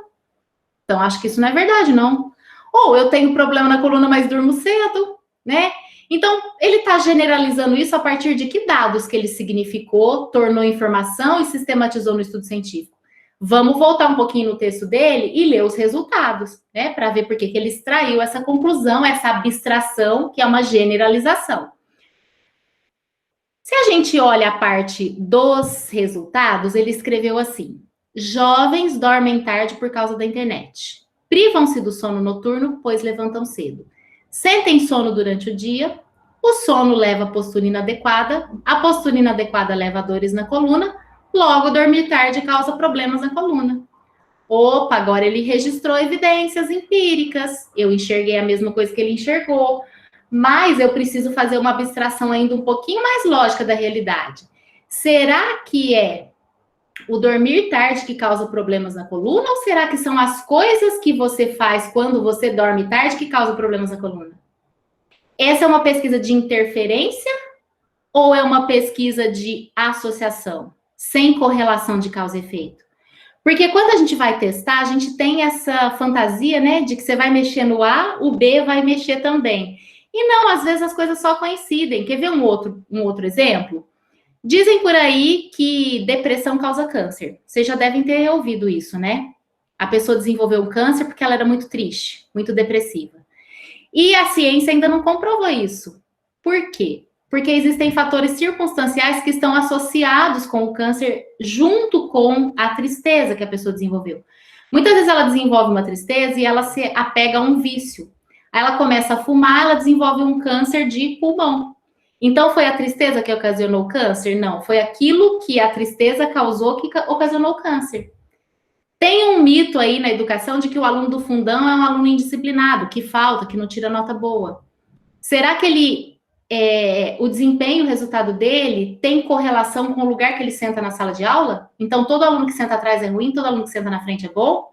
Então, acho que isso não é verdade, não. Ou eu tenho problema na coluna, mas durmo cedo. Né? Então, ele está generalizando isso a partir de que dados que ele significou, tornou informação e sistematizou no estudo científico? Vamos voltar um pouquinho no texto dele e ler os resultados, né? Para ver por que ele extraiu essa conclusão, essa abstração, que é uma generalização. Se a gente olha a parte dos resultados, ele escreveu assim: jovens dormem tarde por causa da internet. Privam-se do sono noturno, pois levantam cedo. Sentem sono durante o dia. O sono leva a postura inadequada. A postura inadequada leva a dores na coluna. Logo, dormir tarde causa problemas na coluna. Opa, agora ele registrou evidências empíricas. Eu enxerguei a mesma coisa que ele enxergou. Mas eu preciso fazer uma abstração ainda um pouquinho mais lógica da realidade. Será que é o dormir tarde que causa problemas na coluna? Ou será que são as coisas que você faz quando você dorme tarde que causam problemas na coluna? Essa é uma pesquisa de interferência ou é uma pesquisa de associação, sem correlação de causa e efeito? Porque quando a gente vai testar, a gente tem essa fantasia, né, de que você vai mexer no A, o B vai mexer também. E não, às vezes as coisas só coincidem. Quer ver um outro exemplo? Dizem por aí que depressão causa câncer. Vocês já devem ter ouvido isso, né? A pessoa desenvolveu um câncer porque ela era muito triste, muito depressiva. E a ciência ainda não comprovou isso. Por quê? Porque existem fatores circunstanciais que estão associados com o câncer junto com a tristeza que a pessoa desenvolveu. Muitas vezes ela desenvolve uma tristeza e ela se apega a um vício. Aí ela começa a fumar, ela desenvolve um câncer de pulmão. Então, foi a tristeza que ocasionou o câncer? Não, foi aquilo que a tristeza causou que ocasionou o câncer. Tem um mito aí na educação de que o aluno do fundão é um aluno indisciplinado, que falta, que não tira nota boa. Será que o desempenho, o resultado dele tem correlação com o lugar que ele senta na sala de aula? Então, todo aluno que senta atrás é ruim, todo aluno que senta na frente é bom?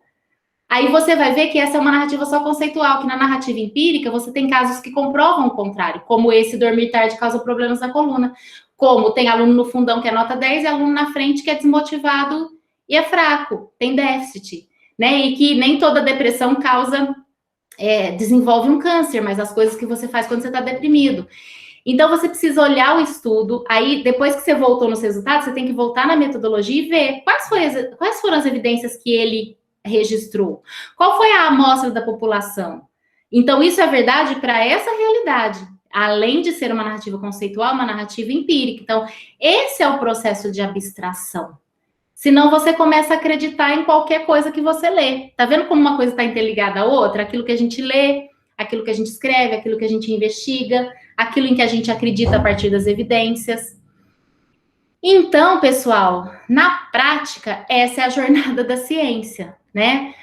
Aí você vai ver que essa é uma narrativa só conceitual, que na narrativa empírica você tem casos que comprovam o contrário, como esse dormir tarde causa problemas na coluna, como tem aluno no fundão que é nota 10 e aluno na frente que é desmotivado e é fraco, tem déficit, né? E que nem toda depressão desenvolve um câncer, mas as coisas que você faz quando você está deprimido. Então, você precisa olhar o estudo, aí, depois que você voltou nos resultados, você tem que voltar na metodologia e ver quais foram as evidências que ele registrou. Qual foi a amostra da população? Então, isso é verdade para essa realidade. Além de ser uma narrativa conceitual, uma narrativa empírica. Então, esse é o processo de abstração. Senão, você começa a acreditar em qualquer coisa que você lê. Tá vendo como uma coisa está interligada à outra? Aquilo que a gente lê, aquilo que a gente escreve, aquilo que a gente investiga, aquilo em que a gente acredita a partir das evidências. Então, pessoal, na prática, essa é a jornada da ciência, né?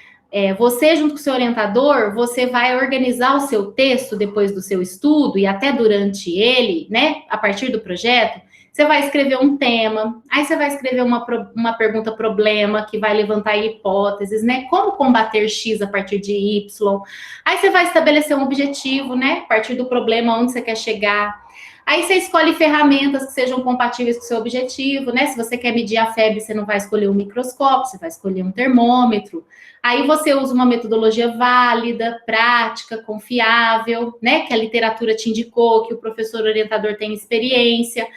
Você, junto com o seu orientador, você vai organizar o seu texto depois do seu estudo e até durante ele, né? A partir do projeto, você vai escrever um tema, aí você vai escrever uma pergunta-problema que vai levantar hipóteses, né? Como combater X a partir de Y. Aí você vai estabelecer um objetivo, né? A partir do problema, onde você quer chegar. Aí você escolhe ferramentas que sejam compatíveis com o seu objetivo, né? Se você quer medir a febre, você não vai escolher um microscópio, você vai escolher um termômetro. Aí você usa uma metodologia válida, prática, confiável, né? Que a literatura te indicou, que o professor orientador tem experiência.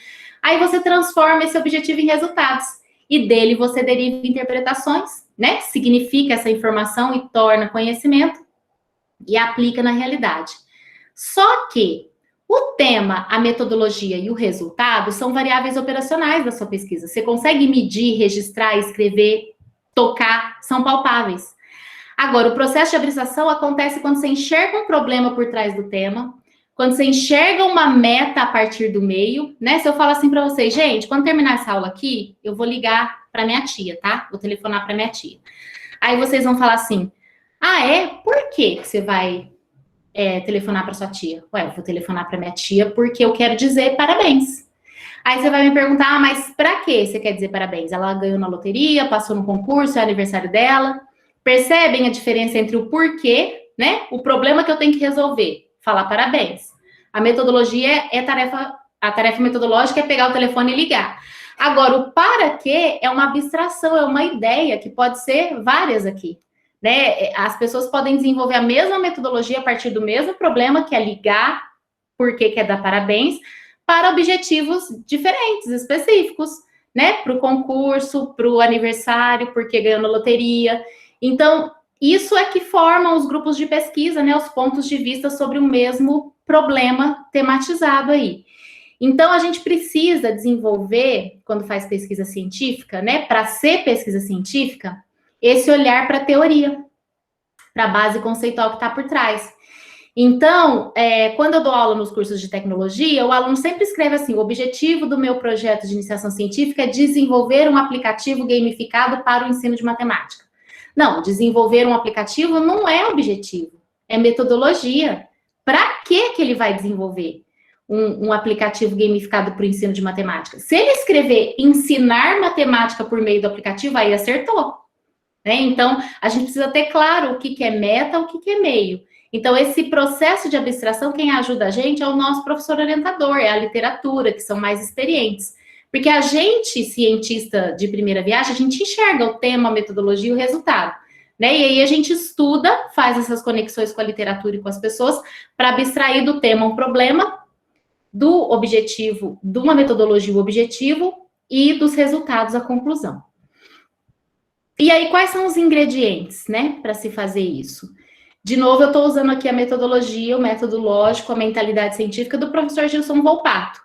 Aí você transforma esse objetivo em resultados. E dele você deriva interpretações, né? Significa essa informação e torna conhecimento e aplica na realidade. Só que o tema, a metodologia e o resultado são variáveis operacionais da sua pesquisa. Você consegue medir, registrar, escrever, tocar, são palpáveis. Agora, o processo de abstração acontece quando você enxerga um problema por trás do tema, quando você enxerga uma meta a partir do meio, né? Se eu falo assim para vocês, gente, quando terminar essa aula aqui, eu vou ligar para minha tia, tá? Vou telefonar para minha tia. Aí vocês vão falar assim, por que você vai telefonar para sua tia? Ué, eu vou telefonar para minha tia porque eu quero dizer parabéns. Aí você vai me perguntar, mas para que você quer dizer parabéns? Ela ganhou na loteria, passou no concurso, é aniversário dela. Percebem a diferença entre o porquê, né? O problema que eu tenho que resolver, falar parabéns. A metodologia a tarefa metodológica é pegar o telefone e ligar. Agora, o para quê é uma abstração, é uma ideia que pode ser várias aqui. Né? As pessoas podem desenvolver a mesma metodologia a partir do mesmo problema, que é ligar, porque quer dar parabéns, para objetivos diferentes, específicos. né, para o concurso, para o aniversário, porque ganhou na loteria. Então, isso é que formam os grupos de pesquisa, né, os pontos de vista sobre o mesmo problema tematizado aí. Então, a gente precisa desenvolver, quando faz pesquisa científica, né, para ser pesquisa científica, esse olhar para a teoria, para a base conceitual que está por trás. Então, quando eu dou aula nos cursos de tecnologia, o aluno sempre escreve assim: o objetivo do meu projeto de iniciação científica é desenvolver um aplicativo gamificado para o ensino de matemática. Não, desenvolver um aplicativo não é objetivo, é metodologia. Para que ele vai desenvolver um aplicativo gamificado para o ensino de matemática? Se ele escrever ensinar matemática por meio do aplicativo, aí acertou. Né? Então, a gente precisa ter claro o que é meta, o que é meio. Então, esse processo de abstração, quem ajuda a gente é o nosso professor orientador, é a literatura, que são mais experientes. Porque a gente, cientista de primeira viagem, a gente enxerga o tema, a metodologia e o resultado. Né? E aí a gente estuda, faz essas conexões com a literatura e com as pessoas, para abstrair do tema um problema, do objetivo, de uma metodologia o objetivo, e dos resultados a conclusão. E aí, quais são os ingredientes, né, para se fazer isso? De novo, eu estou usando aqui a metodologia, o método lógico, a mentalidade científica do professor Gilson Volpato.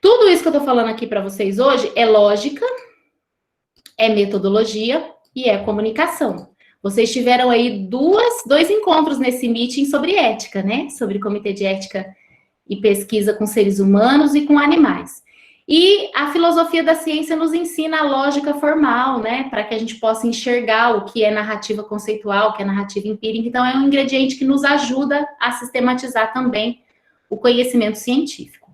Tudo isso que eu estou falando aqui para vocês hoje é lógica, é metodologia e é comunicação. Vocês tiveram aí dois encontros nesse meeting sobre ética, né? Sobre comitê de ética e pesquisa com seres humanos e com animais. E a filosofia da ciência nos ensina a lógica formal, né? Para que a gente possa enxergar o que é narrativa conceitual, o que é narrativa empírica. Então, é um ingrediente que nos ajuda a sistematizar também o conhecimento científico.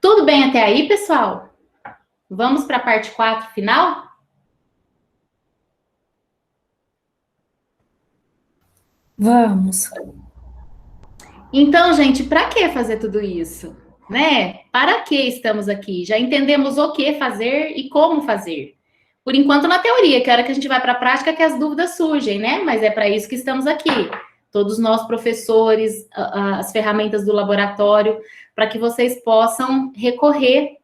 Tudo bem até aí, pessoal? Vamos para a parte 4 final? Vamos. Então, gente, para que fazer tudo isso? Né? Para que estamos aqui? Já entendemos o que fazer e como fazer. Por enquanto, na teoria, que a hora que a gente vai para a prática que as dúvidas surgem, né? Mas é para isso que estamos aqui. Todos nós, professores, as ferramentas do laboratório, para que vocês possam recorrer,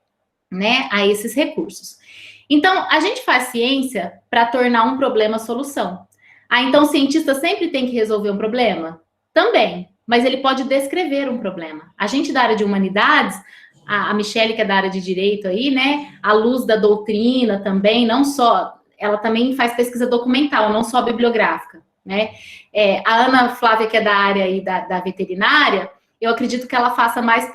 né, a esses recursos. Então, a gente faz ciência para tornar um problema solução. Ah, então o cientista sempre tem que resolver um problema? Também. Mas ele pode descrever um problema. A gente da área de humanidades, a Michele, que é da área de direito aí, né, à luz da doutrina também, não só, ela também faz pesquisa documental, não só bibliográfica, né. A Ana Flávia, que é da área aí da veterinária, eu acredito que ela faça mais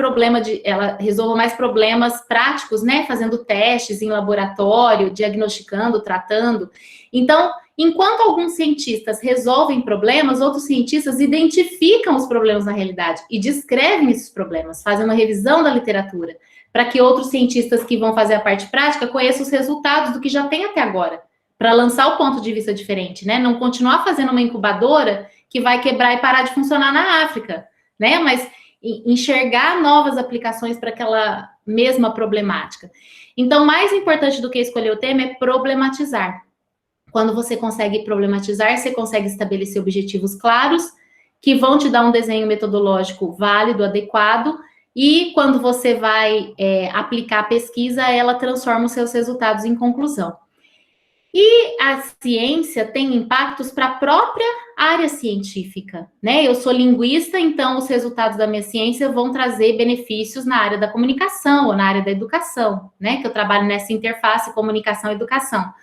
ela resolva mais problemas práticos, né, fazendo testes em laboratório, diagnosticando, tratando. Então, enquanto alguns cientistas resolvem problemas, outros cientistas identificam os problemas na realidade e descrevem esses problemas, fazem uma revisão da literatura, para que outros cientistas que vão fazer a parte prática conheçam os resultados do que já tem até agora, para lançar o ponto de vista diferente, né? Não continuar fazendo uma incubadora que vai quebrar e parar de funcionar na África, né? Mas enxergar novas aplicações para aquela mesma problemática. Então, mais importante do que escolher o tema é problematizar. Quando você consegue problematizar, você consegue estabelecer objetivos claros, que vão te dar um desenho metodológico válido, adequado, e quando você vai aplicar a pesquisa, ela transforma os seus resultados em conclusão. E a ciência tem impactos para a própria área científica, né? Eu sou linguista, então os resultados da minha ciência vão trazer benefícios na área da comunicação ou na área da educação, né? Que eu trabalho nessa interface comunicação e educação.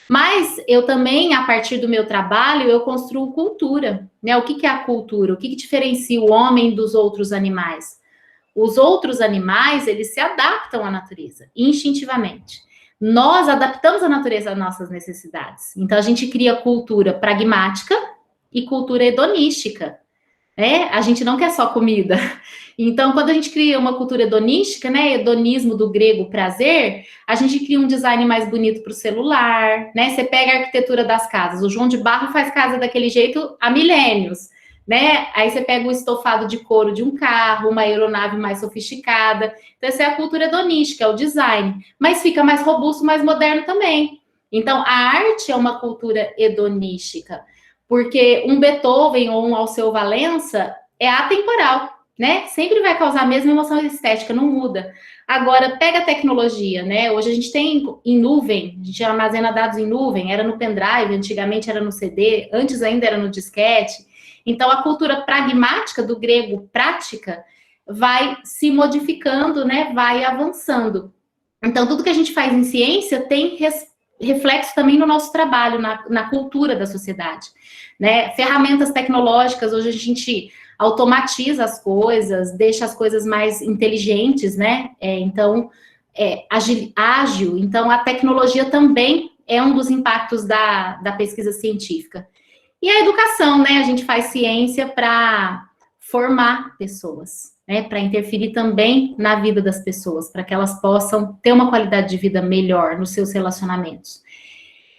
Mas eu também, a partir do meu trabalho, eu construo cultura, né? O que é a cultura? O que diferencia o homem dos outros animais? Os outros animais, eles se adaptam à natureza, instintivamente. Nós adaptamos a natureza às nossas necessidades. Então, a gente cria cultura pragmática e cultura hedonística, né? A gente não quer só comida. Então, quando a gente cria uma cultura hedonística, né? Hedonismo do grego prazer, a gente cria um design mais bonito para o celular, né? Você pega a arquitetura das casas. O João de Barro faz casa daquele jeito há milênios, né? Aí você pega o estofado de couro de um carro, uma aeronave mais sofisticada. Então, essa é a cultura hedonística, é o design. Mas fica mais robusto, mais moderno também. Então, a arte é uma cultura hedonística. Porque um Beethoven ou um Alceu Valença é atemporal. né? Sempre vai causar a mesma emoção estética, não muda. Agora, pega a tecnologia, né? Hoje a gente tem em nuvem, a gente armazena dados em nuvem, era no pendrive, antigamente era no CD, antes ainda era no disquete. Então, a cultura pragmática, do grego prática, vai se modificando, né? Vai avançando. Então, tudo que a gente faz em ciência tem reflexo também no nosso trabalho, na cultura da sociedade, né? Ferramentas tecnológicas, hoje a gente automatiza as coisas, deixa as coisas mais inteligentes, né? Então, ágil. Então, a tecnologia também é um dos impactos da pesquisa científica. E a educação, né? A gente faz ciência para formar pessoas, né? Para interferir também na vida das pessoas, para que elas possam ter uma qualidade de vida melhor nos seus relacionamentos.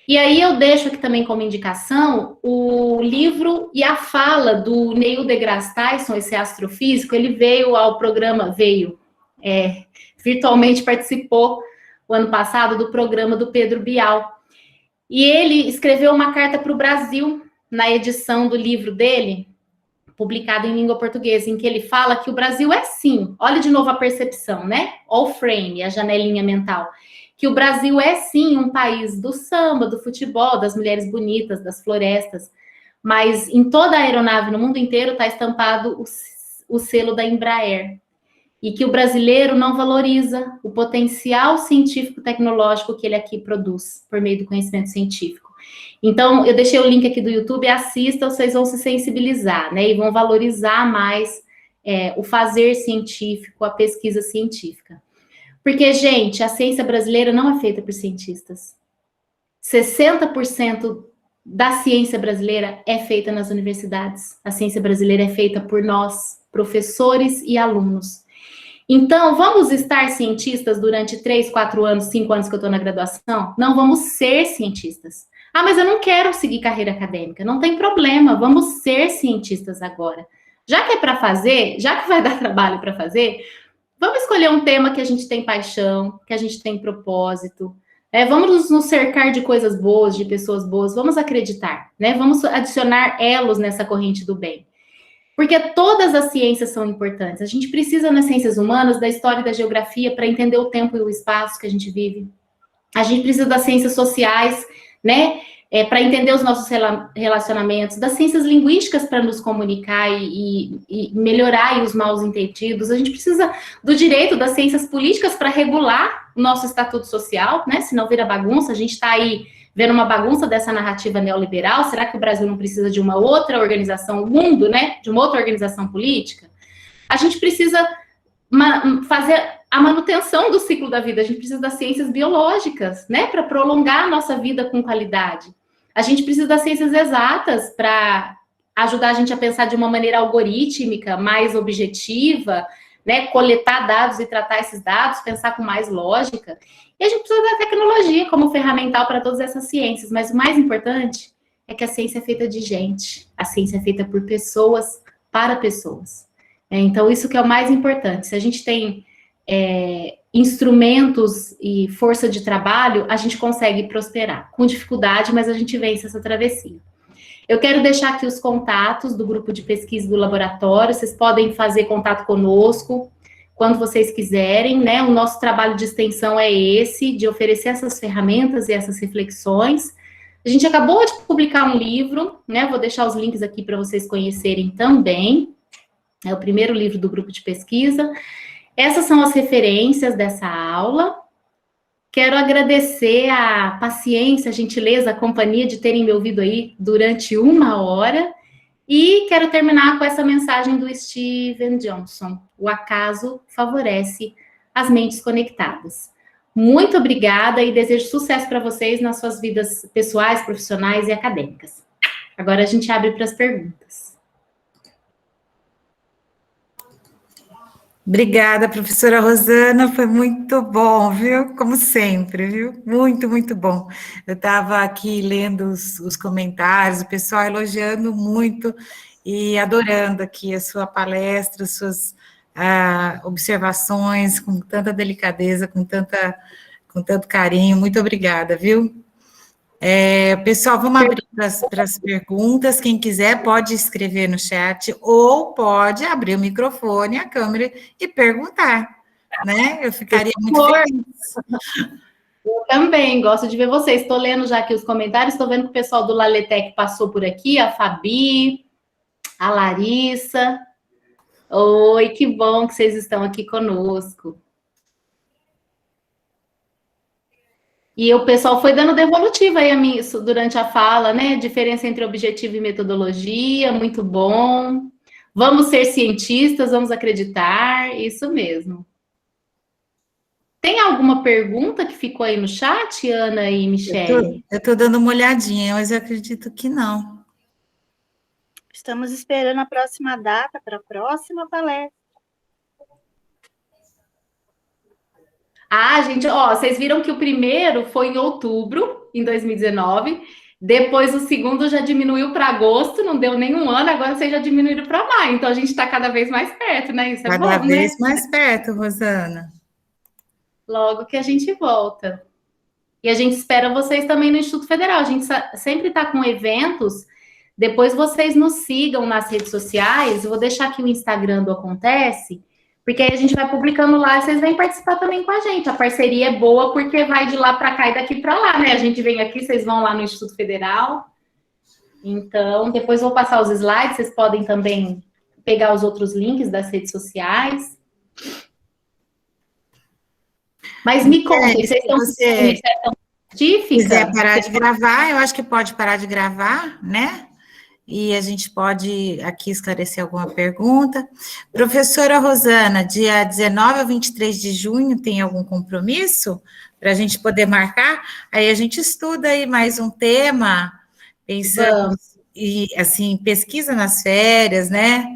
E aí eu deixo aqui também como indicação o livro e a fala do Neil deGrasse Tyson, esse astrofísico. Ele veio ao programa, virtualmente participou o ano passado do programa do Pedro Bial. E ele escreveu uma carta para o Brasil na edição do livro dele, publicado em língua portuguesa, em que ele fala que o Brasil é sim, olha de novo a percepção, né? All frame, a janelinha mental. Que o Brasil é sim um país do samba, do futebol, das mulheres bonitas, das florestas, mas em toda a aeronave no mundo inteiro está estampado o selo da Embraer. E que o brasileiro não valoriza o potencial científico-tecnológico que ele aqui produz, por meio do conhecimento científico. Então, eu deixei o link aqui do YouTube, assistam, vocês vão se sensibilizar, né? E vão valorizar mais o fazer científico, a pesquisa científica. Porque, gente, a ciência brasileira não é feita por cientistas. 60% da ciência brasileira é feita nas universidades. A ciência brasileira é feita por nós, professores e alunos. Então, vamos estar cientistas durante 3, 4 anos, 5 anos que eu estou na graduação? Não, vamos ser cientistas. Ah, mas eu não quero seguir carreira acadêmica. Não tem problema, vamos ser cientistas agora. Já que é para fazer, já que vai dar trabalho para fazer, vamos escolher um tema que a gente tem paixão, que a gente tem propósito. Vamos nos cercar de coisas boas, de pessoas boas, vamos acreditar, né? Vamos adicionar elos nessa corrente do bem. Porque todas as ciências são importantes. A gente precisa, nas ciências humanas, da história e da geografia para entender o tempo e o espaço que a gente vive. A gente precisa das ciências sociais, né? Para entender os nossos relacionamentos, das ciências linguísticas para nos comunicar e melhorar os mal entendidos. A gente precisa do direito, das ciências políticas para regular o nosso estatuto social, né? Senão vira bagunça. A gente está aí vendo uma bagunça dessa narrativa neoliberal. Será que o Brasil não precisa de uma outra organização, o mundo, né? De uma outra organização política? A gente precisa fazer a manutenção do ciclo da vida. A gente precisa das ciências biológicas, né? Para prolongar a nossa vida com qualidade. A gente precisa das ciências exatas para ajudar a gente a pensar de uma maneira algorítmica, mais objetiva, né? Coletar dados e tratar esses dados, pensar com mais lógica. E a gente precisa da tecnologia como ferramental para todas essas ciências. Mas o mais importante é que a ciência é feita de gente. A ciência é feita por pessoas, para pessoas. Então, isso que é o mais importante. Se a gente tem instrumentos e força de trabalho, a gente consegue prosperar. Com dificuldade, mas a gente vence essa travessia. Eu quero deixar aqui os contatos do grupo de pesquisa do laboratório. Vocês podem fazer contato conosco quando vocês quiserem, né? O nosso trabalho de extensão é esse, de oferecer essas ferramentas e essas reflexões. A gente acabou de publicar um livro, né? Vou deixar os links aqui para vocês conhecerem também. É o primeiro livro do grupo de pesquisa. Essas são as referências dessa aula. Quero agradecer a paciência, a gentileza, a companhia de terem me ouvido aí durante 1 hora. E quero terminar com essa mensagem do Steven Johnson. O acaso favorece as mentes conectadas. Muito obrigada e desejo sucesso para vocês nas suas vidas pessoais, profissionais e acadêmicas. Agora a gente abre para as perguntas. Obrigada, professora Rosana, foi muito bom, viu? Como sempre, viu? Muito, muito bom. Eu estava aqui lendo os comentários, o pessoal elogiando muito e adorando aqui a sua palestra, suas observações, com tanta delicadeza, com tanto carinho. Muito obrigada, viu? Pessoal, vamos abrir para as perguntas. Quem quiser pode escrever no chat ou pode abrir o microfone, a câmera e perguntar, né? Eu ficaria muito feliz. Eu também gosto de ver vocês. Estou lendo já aqui os comentários, estou vendo que o pessoal do Laletec passou por aqui, a Fabi, a Larissa. Oi, que bom que vocês estão aqui conosco. E o pessoal foi dando devolutiva aí a mim durante a fala, né? Diferença entre objetivo e metodologia, muito bom. Vamos ser cientistas, vamos acreditar, isso mesmo. Tem alguma pergunta que ficou aí no chat, Ana e Michele? Eu estou dando uma olhadinha, mas eu acredito que não. Estamos esperando a próxima data para a próxima palestra. Ah, gente, ó, vocês viram que o primeiro foi em outubro, em 2019, depois o segundo já diminuiu para agosto, não deu nem um ano, agora vocês já diminuíram para maio, então a gente está cada vez mais perto, né? Isso é Cada bom, vez né? mais perto, Rosana. Logo que a gente volta. E a gente espera vocês também no Instituto Federal, a gente sempre está com eventos, depois vocês nos sigam nas redes sociais, eu vou deixar aqui o Instagram do Acontece, porque aí a gente vai publicando lá e vocês vêm participar também com a gente. A parceria é boa porque vai de lá para cá e daqui para lá, né? A gente vem aqui, vocês vão lá no Instituto Federal. Então, depois vou passar os slides, vocês podem também pegar os outros links das redes sociais. Mas me contem, vocês estão científica? Se quiser parar de gravar, eu acho que pode parar de gravar, né? E a gente pode aqui esclarecer alguma pergunta. Professora Rosana, dia 19 a 23 de junho, tem algum compromisso para a gente poder marcar? Aí a gente estuda aí mais um tema, pensando, e assim, pesquisa nas férias, né?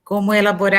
Como elaborar